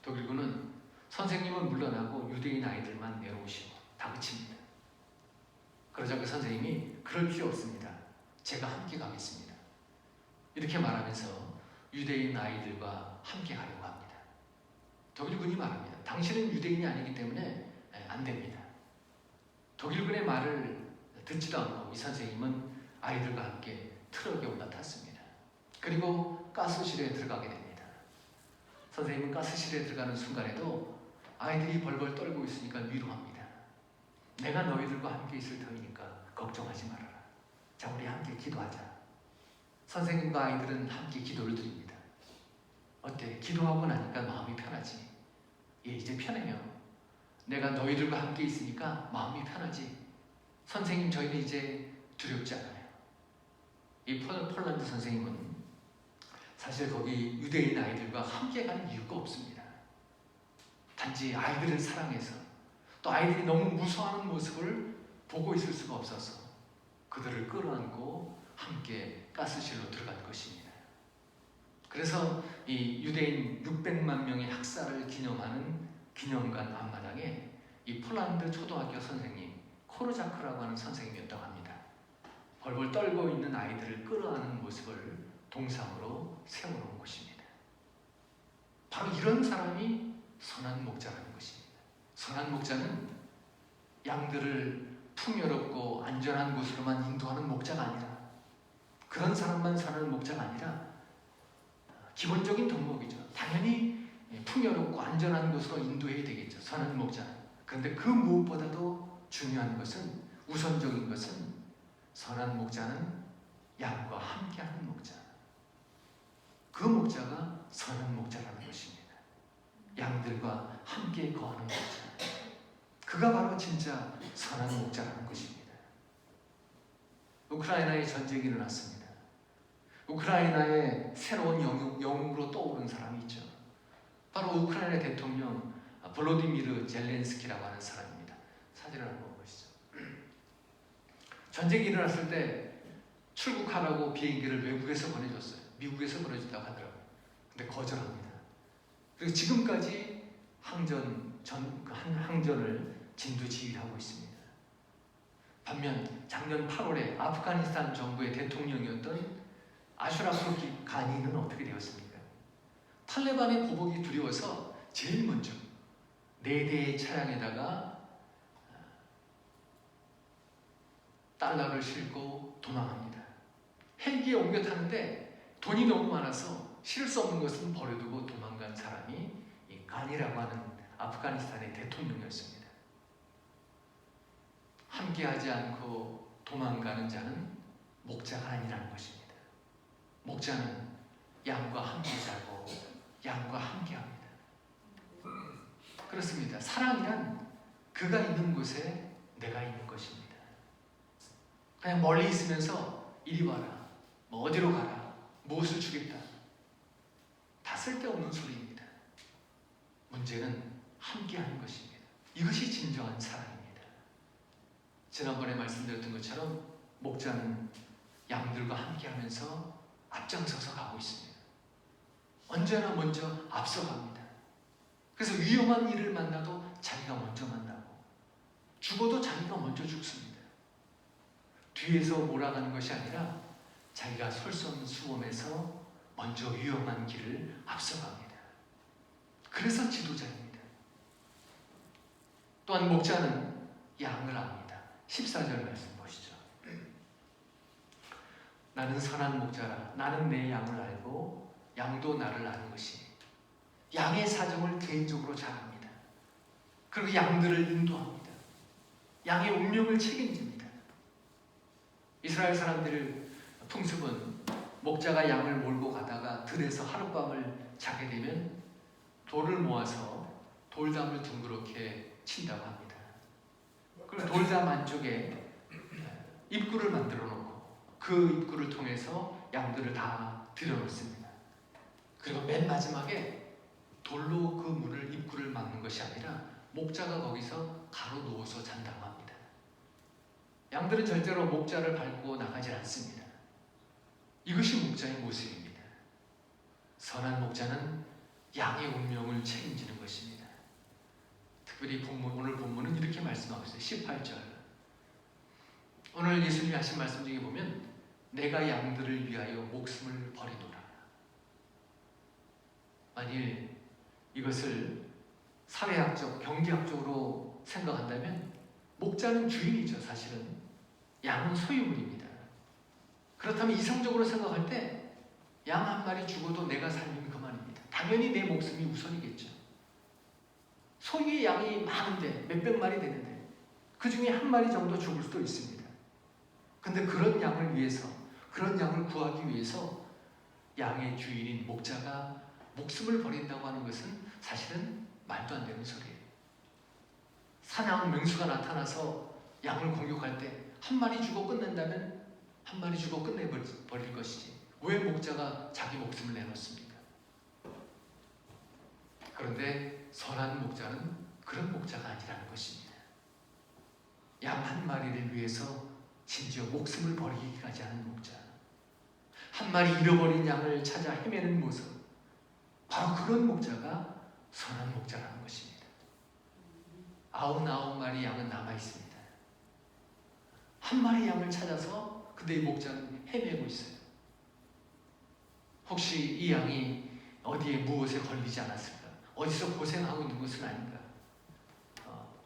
독일군은 선생님은 물러나고 유대인 아이들만 내놓으시고 다그칩니다. 그러자 그 선생님이 그럴 필요 없습니다. 제가 함께 가겠습니다. 이렇게 말하면서 유대인 아이들과 함께 가려고 합니다. 독일군이 말합니다. 당신은 유대인이 아니기 때문에 안 됩니다. 독일군의 말을 듣지도 않고 이 선생님은 아이들과 함께 트럭에 올라탔습니다. 그리고 가스실에 들어가게 됩니다. 선생님은 가스실에 들어가는 순간에도 아이들이 벌벌 떨고 있으니까 위로합니다. 내가 너희들과 함께 있을 터이니까 걱정하지 말아라. 자, 우리 함께 기도하자. 선생님과 아이들은 함께 기도를 드립니다. 어때? 기도하고 나니까 마음이 편하지? 예, 이제 편해요. 내가 너희들과 함께 있으니까 마음이 편하지? 선생님, 저희는 이제 두렵지 않아요. 이 폴란드 선생님은 사실 거기 유대인 아이들과 함께 가는 이유가 없습니다. 단지 아이들을 사랑해서 또 아이들이 너무 무서워하는 모습을 보고 있을 수가 없어서 그들을 끌어안고 함께 가스실로 들어간 것입니다. 그래서 이 유대인 600만 명의 학살을 기념하는 기념관 앞마당에 이 폴란드 초등학교 선생님 코르자크라고 하는 선생님이었다고 합니다. 벌벌 떨고 있는 아이들을 끌어안는 모습을 동상으로 세워놓은 것입니다. 바로 이런 사람이 선한 목자라는 것입니다. 선한 목자는 양들을 풍요롭고 안전한 곳으로만 인도하는 목자가 아니라, 그런 사람만 선한 목자가 아니라 기본적인 덕목이죠. 당연히 풍요롭고 안전한 곳으로 인도해야 되겠죠, 선한 목자는. 그런데 그 무엇보다도 중요한 것은, 우선적인 것은 선한 목자는 양과 함께하는 목자. 그 목자가 선한 목자라는 것입니다. 양들과 함께 거하는 목자. 그가 바로 진짜 선한 목자라는 것입니다. 우크라이나에 전쟁이 일어났습니다. 우크라이나의 새로운 영웅으로 떠오른 사람이 있죠. 바로 우크라이나 대통령 볼로디미르 젤렌스키라고 하는 사람입니다. 사진을 한번 보시죠. 전쟁이 일어났을 때 출국하라고 비행기를 외국에서 보내줬어요. 미국에서 보내준다고 하더라고요. 근데 거절합니다. 그리고 지금까지 항전을 진두지휘하고 있습니다. 반면 작년 8월에 아프가니스탄 정부의 대통령이었던 아슈라프 가니는 어떻게 되었습니까? 탈레반의 보복이 두려워서 제일 먼저 4대의 차량에다가 달러를 싣고 도망합니다. 헬기에 옮겨 타는데 돈이 너무 많아서 실을 수 없는 것은 버려두고 도망간 사람이 이 가니라고 하는 아프가니스탄의 대통령이었습니다. 함께하지 않고 도망가는 자는 목자가 아니라는 것입니다. 목자는 양과 함께 살고 양과 함께합니다. 그렇습니다. 사랑이란 그가 있는 곳에 내가 있는 것입니다. 그냥 멀리 있으면서 이리 와라, 뭐 어디로 가라, 무엇을 주겠다, 다 쓸데없는 소리입니다. 문제는 함께하는 것입니다. 이것이 진정한 사랑입니다. 지난번에 말씀드렸던 것처럼 목자는 양들과 함께하면서 앞장서서 가고 있습니다. 언제나 먼저 앞서갑니다. 그래서 위험한 일을 만나도 자기가 먼저 만나고, 죽어도 자기가 먼저 죽습니다. 뒤에서 몰아가는 것이 아니라 자기가 설 수 없는 수범에서 먼저 위험한 길을 앞서갑니다. 그래서 지도자입니다. 또한 목자는 양을 압니다. 14절 말씀 보시죠. 나는 선한 목자라. 나는 내 양을 알고 양도 나를 아는 것이. 양의 사정을 개인적으로 잘 압니다. 그리고 양들을 인도합니다. 양의 운명을 책임집니다. 이스라엘 사람들의 풍습은 목자가 양을 몰고 가다가 들에서 하룻밤을 자게 되면 돌을 모아서 돌담을 둥그렇게 친다고 합니다. 그리고 돌담 안쪽에 입구를 만들어 놓고 그 입구를 통해서 양들을 다 들여놓습니다. 그리고 맨 마지막에 돌로 그 문을, 입구를 막는 것이 아니라 목자가 거기서 가로 누워서 잔다고 합니다. 양들은 절대로 목자를 밟고 나가지 않습니다. 이것이 목자의 모습입니다. 선한 목자는 양의 운명을 책임지는 것입니다. 특별히 오늘 본문은 이렇게 말씀하고 있어요. 18절. 오늘 예수님이 하신 말씀 중에 보면 내가 양들을 위하여 목숨을 버리노라. 만일 이것을 사회학적, 경제학적으로 생각한다면 목자는 주인이죠. 사실은 양은 소유물입니다. 그렇다면 이성적으로 생각할 때 양 한 마리 죽어도 내가 살면 그만입니다. 당연히 내 목숨이 우선이겠죠. 소유의 양이 많은데 몇백 마리 되는데 그 중에 한 마리 정도 죽을 수도 있습니다. 근데 그런 양을 위해서, 그런 양을 구하기 위해서 양의 주인인 목자가 목숨을 버린다고 하는 것은 사실은 말도 안 되는 소리예요. 사냥 맹수가 나타나서 양을 공격할 때 한 마리 주고 끝낸다면 한 마리 주고 끝내버릴 것이지 왜 목자가 자기 목숨을 내놓습니까? 그런데 선한 목자는 그런 목자가 아니라는 것입니다. 양 한 마리를 위해서 심지어 목숨을 버리기까지 하는 목자, 한 마리 잃어버린 양을 찾아 헤매는 모습, 바로 그런 목자가 선한 목자라는 것입니다. 99마리 양은 남아있습니다. 한 마리 양을 찾아서 근데 이 목자는 헤매고 있어요. 혹시 이 양이 어디에 무엇에 걸리지 않았을까? 어디서 고생하고 있는 것은 아닌가?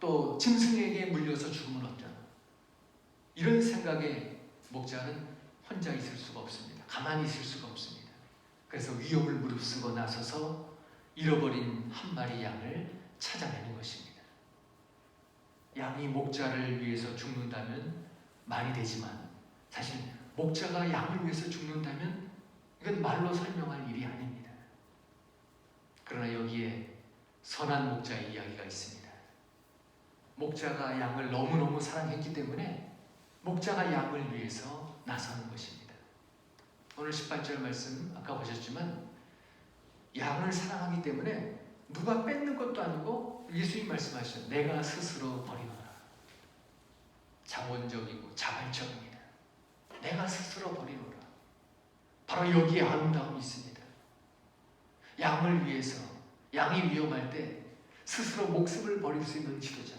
또 짐승에게 물려서 죽으면 어쩌나? 이런 생각에 목자는 혼자 있을 수가 없습니다. 가만히 있을 수가 없습니다. 그래서 위협을 무릅쓰고 나서서 잃어버린 한 마리 양을 찾아내는 것입니다. 양이 목자를 위해서 죽는다면 말이 되지만 사실 목자가 양을 위해서 죽는다면 이건 말로 설명할 일이 아닙니다. 그러나 여기에 선한 목자의 이야기가 있습니다. 목자가 양을 너무너무 사랑했기 때문에 목자가 양을 위해서 나서는 것입니다. 오늘 18절 말씀 아까 보셨지만 양을 사랑하기 때문에 누가 뺏는 것도 아니고 예수님 말씀하셨죠. 내가 스스로 버리노라. 자원적이고 자발적입니다. 내가 스스로 버리노라. 바로 여기에 아름다움이 있습니다. 양을 위해서, 양이 위험할 때 스스로 목숨을 버릴 수 있는 지도자.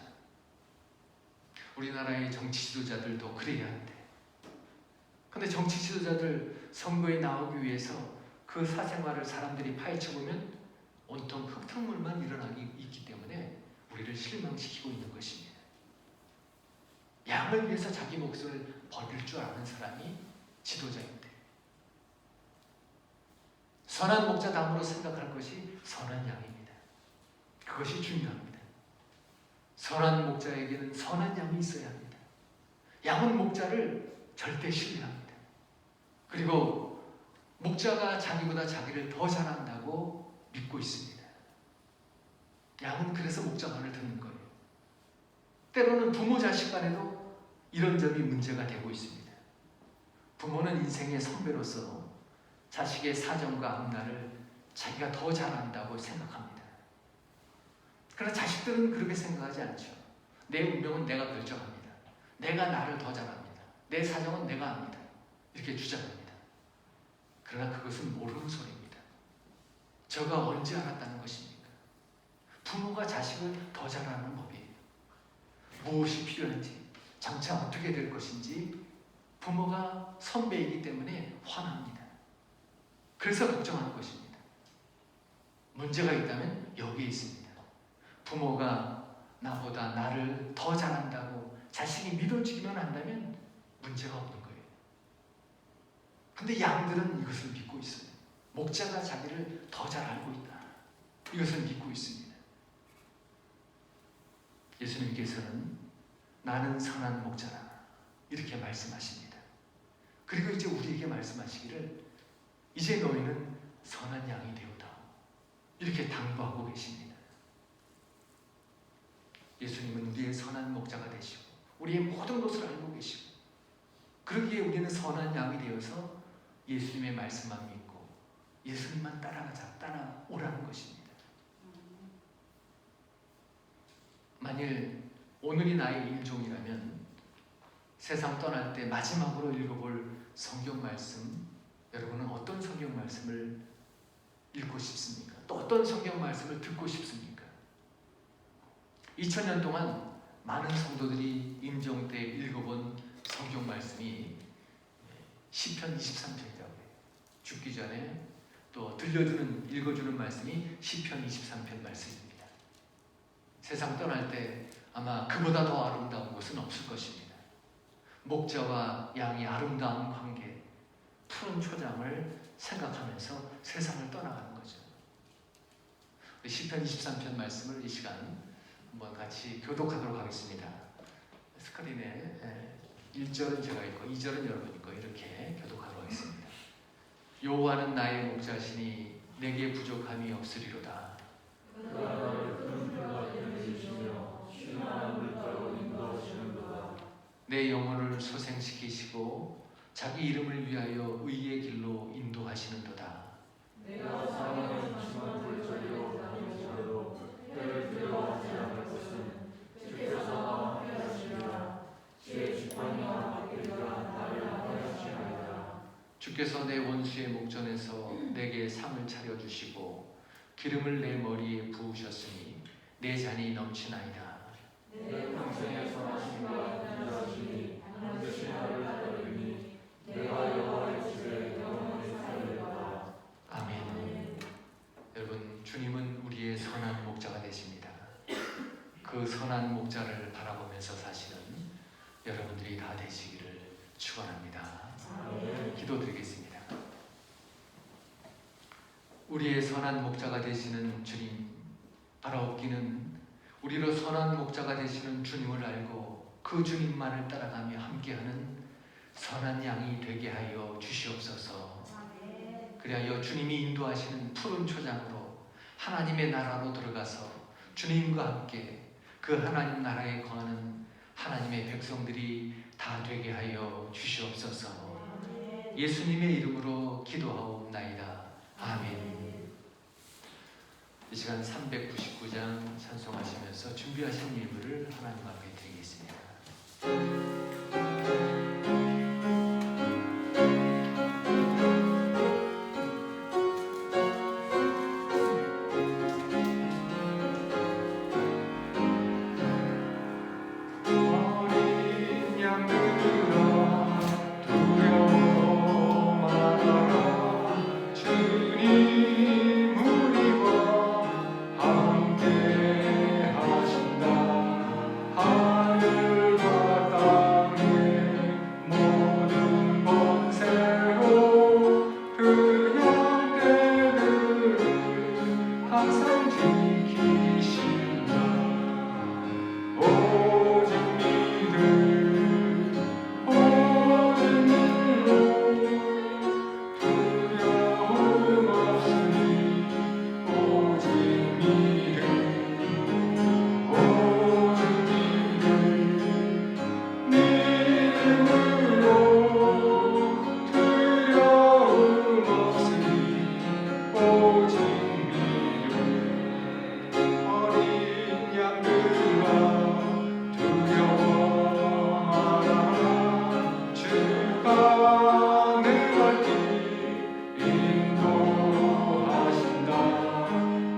우리나라의 정치 지도자들도 그래야 한대. 근데 정치 지도자들 선거에 나오기 위해서 그 사생활을 사람들이 파헤쳐보면 온통 흙탕물만 일어나기 있기 때문에 우리를 실망시키고 있는 것입니다. 양을 위해서 자기 목숨을 버릴 줄 아는 사람이 지도자인데, 선한 목자담으로 생각할 것이 선한 양입니다. 그것이 중요합니다. 선한 목자에게는 선한 양이 있어야 합니다. 양은 목자를 절대 신뢰합니다. 그리고 목자가 자기보다 자기를 더 잘한다고 믿고 있습니다. 양은 그래서 목자 말을 듣는 거예요. 때로는 부모 자식 간에도 이런 점이 문제가 되고 있습니다. 부모는 인생의 선배로서 자식의 사정과 앞날을 자기가 더 잘한다고 생각합니다. 그러나 자식들은 그렇게 생각하지 않죠. 내 운명은 내가 결정합니다. 내가 나를 더 잘합니다. 내 사정은 내가 합니다. 이렇게 주장합니다. 그러나 그것은 모르는 소리입니다. 저가 언제 알았다는 것입니까? 부모가 자식을 더 잘하는 법이에요. 무엇이 필요한지, 장차 어떻게 될 것인지 부모가 선배이기 때문에 화납니다. 그래서 걱정하는 것입니다. 문제가 있다면 여기에 있습니다. 부모가 나보다 나를 더 잘한다고 자식이 믿어주기만 한다면 문제가 없는 거예요. 근데 양들은 이것을 믿고 있어요. 목자가 자기를 더 잘 알고 있다. 이것을 믿고 있습니다. 예수님께서는 나는 선한 목자라 이렇게 말씀하십니다. 그리고 이제 우리에게 말씀하시기를 이제 너희는 선한 양이 되었다. 이렇게 당부하고 계십니다. 예수님은 우리의 선한 목자가 되시고 우리의 모든 것을 알고 계시고 그러기에 우리는 선한 양이 되어서 예수님의 말씀만 믿고 예수님만 따라오라는 것입니다. 만일 오늘이 나의 일종이라면 세상 떠날 때 마지막으로 읽어볼 성경 말씀, 여러분은 어떤 성경 말씀을 읽고 싶습니까? 또 어떤 성경 말씀을 듣고 싶습니까? 2000년 동안 많은 성도들이 임종 때 읽어본 성경 말씀이 시편 23편이라고 해요. 죽기 전에 또 읽어주는 말씀이 시편 23편 말씀입니다. 세상 떠날 때 아마 그보다 더 아름다운 것은 없을 것입니다. 목자와 양의 아름다운 관계, 푸른 초장을 생각하면서 세상을 떠나가는 거죠. 시편 23편 말씀을 이 시간 한번 같이 교독하도록 하겠습니다. 스크린에 1절은 제가 읽고 2절은 여러분 읽고 이렇게 교독하도록 하겠습니다. 여호와는 나의 목자시니 내게 부족함이 없으리로다. 내 영혼을 소생시키시고 자기 이름을 위하여 의의 길로 인도하시는도다. 내가 사망의 심한 골짜기로 다닐지라도 주께서 내 원수의 목전에서 내게 상을 차려주시고 기름을 내 머리에 부으셨으니 내 잔이 넘치나이다. 내 평생의 선하심과 인자하심이 반드시 나를 따르니 내가 여호와의 집에 영원히 살리로다. 아멘. 여러분, 주님은 우리의 선한 목자가 되십니다. 그 선한 목자를 바라보면서 사시는 여러분들이 다 되시기를 축원합니다. 기도드리겠습니다. 우리의 선한 목자가 되시는 주님 바라옵기는 우리로 선한 목자가 되시는 주님을 알고 그 주님만을 따라가며 함께하는 선한 양이 되게 하여 주시옵소서. 그리하여 주님이 인도하시는 푸른 초장으로 하나님의 나라로 들어가서 주님과 함께 그 하나님 나라에 거하는 하나님의 백성들이 다 되게 하여 주시옵소서. 예수님의 이름으로 기도하옵나이다. 아멘. 이 시간 399장 찬송하시면서 준비하신 예물을 하나님 앞에 드리겠습니다. 어린 양들아 두려워 말아라. 주님 우리와 함께 하신다. 하늘과 땅의 모든 권세로 그 형제들을 항상 지키신다. 오직 두려움 없으니 오직 믿음으로 두려움 없으니 오직 믿음. 어린 양들아 두려워 말아라. 주가 내 발길 인도하신다.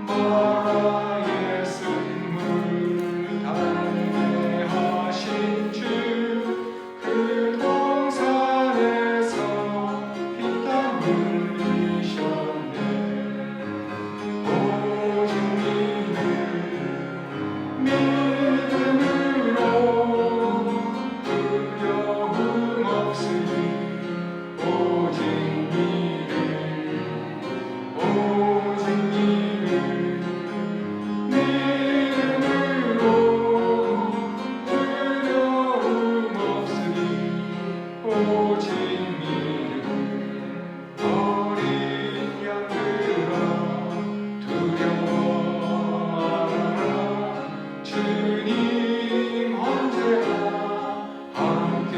마라의 쓴물 담대하신 주 그 동산에서 피땀 흘리셨네. 오직 믿음으로 두려움 없으니 오직 믿음으로 두려움 없으니 오직 믿음. 어린 양들아 두려워 말아라. 주님 언제나 함께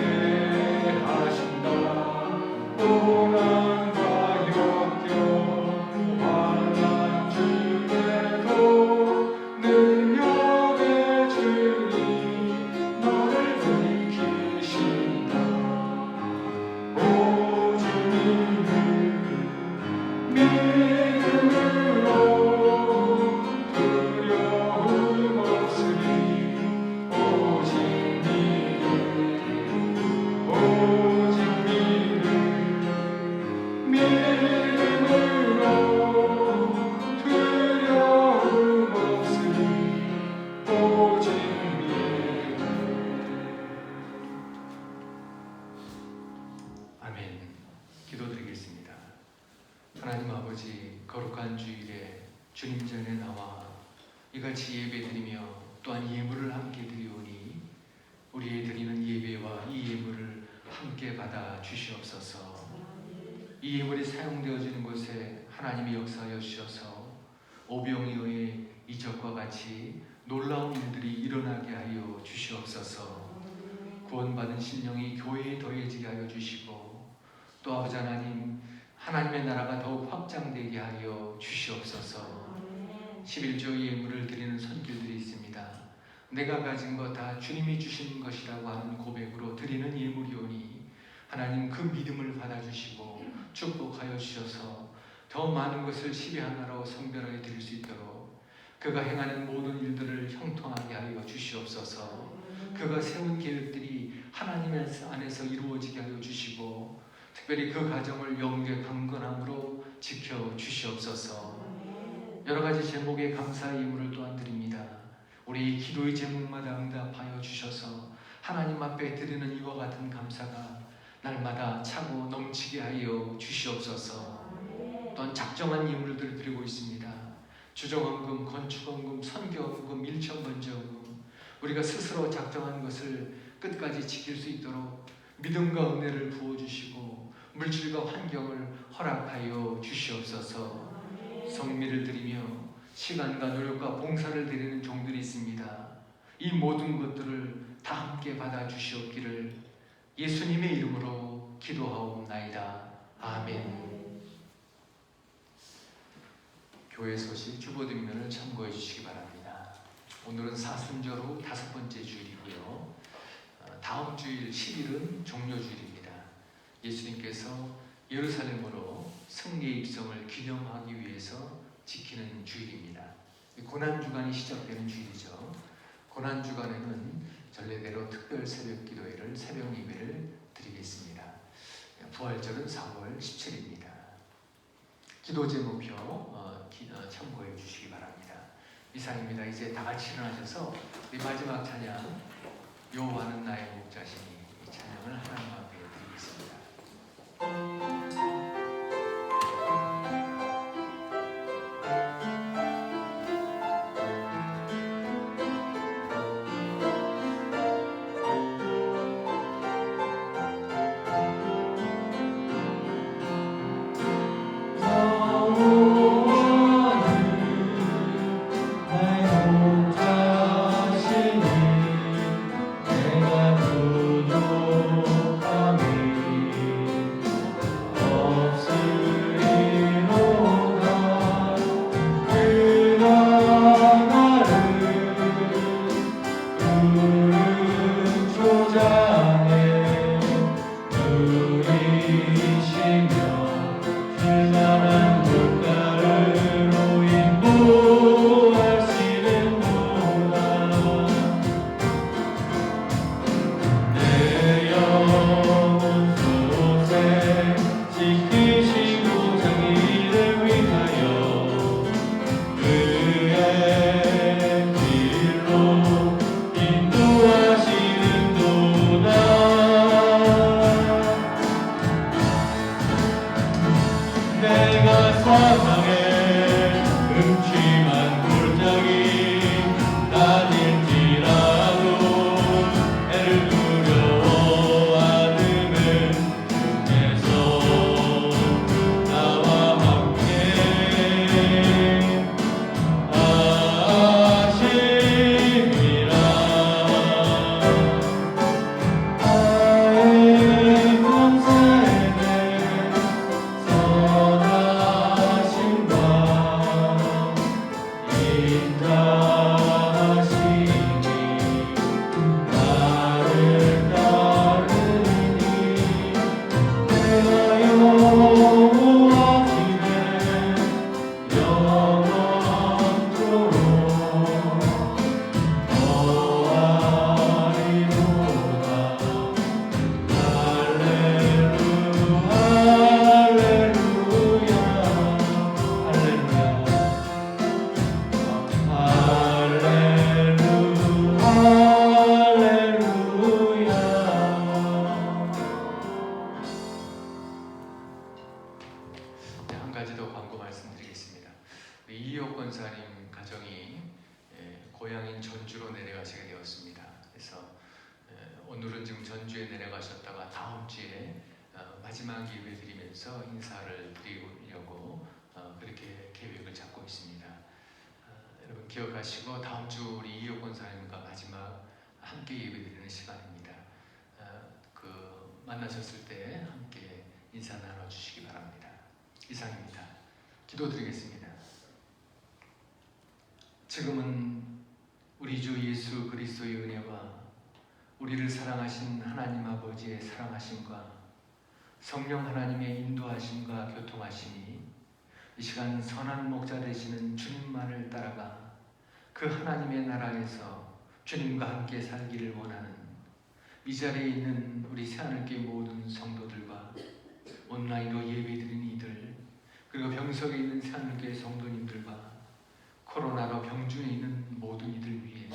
하신다. 고난과 역경 환난 중에도 능력의 주님 너를 지키신다. 오직 믿음으로 두려움 없으니 오직 믿음으로 두려움 없으니 오직 믿음. 아멘. 기도드리겠습니다. 하나님 아버지, 거룩한 주일에 주님 전에 나와 이같이 예배드리며 또한 예물을 함께 드리오니 우리의 드리는 예배와 이 예물을 함께 받아 주시옵소서. 이 예물이 사용되어지는 곳에 하나님이 역사하여 주셔서 오병이어의 이적과 같이 놀라운 일들이 일어나게 하여 주시옵소서. 구원받은 심령이 교회에 더해지게 하여 주시고 또 아버지 하나님, 하나님의 나라가 더욱 확장되게 하여 주시옵소서. 11조 예물을 드리는 손길들이 있습니다. 내가 가진 것 다 주님이 주신 것이라고 하는 고백으로 드리는 예물이오니 하나님 그 믿음을 받아주시고 축복하여 주셔서 더 많은 것을 시비 하나로 성별하게 드릴 수 있도록 그가 행하는 모든 일들을 형통하게 하여 주시옵소서. 그가 세운 계획들이 하나님 안에서 이루어지게 하여 주시고 특별히 그 가정을 영계 강건함으로 지켜 주시옵소서. 여러 가지 제목에 감사의 예물을 또한 드립니다. 우리 기도의 제목마다 응답하여 주셔서 하나님 앞에 드리는 이와 같은 감사가 날마다 차고 넘치게 하여 주시옵소서. 또한 작정한 예물들 드리고 있습니다. 주정헌금, 건축헌금, 선교헌금, 일천번제헌금 우리가 스스로 작정한 것을 끝까지 지킬 수 있도록 믿음과 은혜를 부어주시고 물질과 환경을 허락하여 주시옵소서. 성미를 드리며 시간과 노력과 봉사를 드리는 종들이 있습니다. 이 모든 것들을 다 함께 받아주시옵기를 예수님의 이름으로 기도하옵나이다. 아멘. 교회 소식 주보등면을 참고해 주시기 바랍니다. 오늘은 사순절 후 5번째 주일이고요. 다음 주일 10일은 종료주일입니다. 예수님께서 예루살렘으로 승리의 입성을 기념하기 위해서 지키는 주일입니다. 고난주간이 시작되는 주일이죠. 고난주간에는 전례대로 특별 새벽 기도회를 새벽 예배를 드리겠습니다. 부활절은 4월 17일입니다. 기도 제목표 참고해 주시기 바랍니다. 이상입니다. 이제 다 같이 일어나셔서 우리 마지막 찬양 여호와는 나의 목자시니 이 찬양을 하나님 앞에 드리겠습니다. 기억하시고 다음 주 우리 이효 권사님과 마지막 함께 예배드리는 시간입니다. 만나셨을 때 함께 인사 나눠주시기 바랍니다. 이상입니다. 기도드리겠습니다. 지금은 우리 주 예수 그리스도의 은혜와 우리를 사랑하신 하나님 아버지의 사랑하심과 성령 하나님의 인도하심과 교통하심이 이 시간 선한 목자 되시는 주님만을 따라가 그 하나님의 나라에서 주님과 함께 살기를 원하는 이 자리에 있는 우리 새하늘교회 모든 성도들과 온라인으로 예배드린 이들, 그리고 병석에 있는 새하늘교회 성도님들과 코로나로 병중에 있는 모든 이들 위해,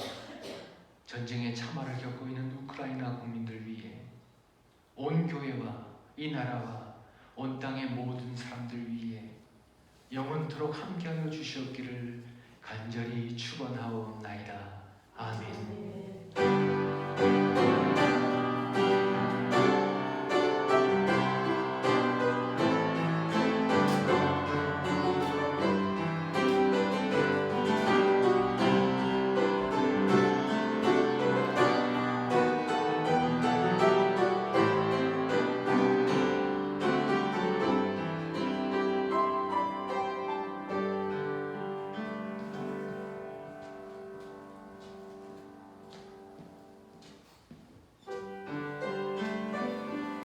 전쟁의 참화를 겪고 있는 우크라이나 국민들 위해, 온 교회와 이 나라와 온 땅의 모든 사람들 위해 영원토록 함께하여 주시옵기를 간절히 축원하옵나이다. 아멘.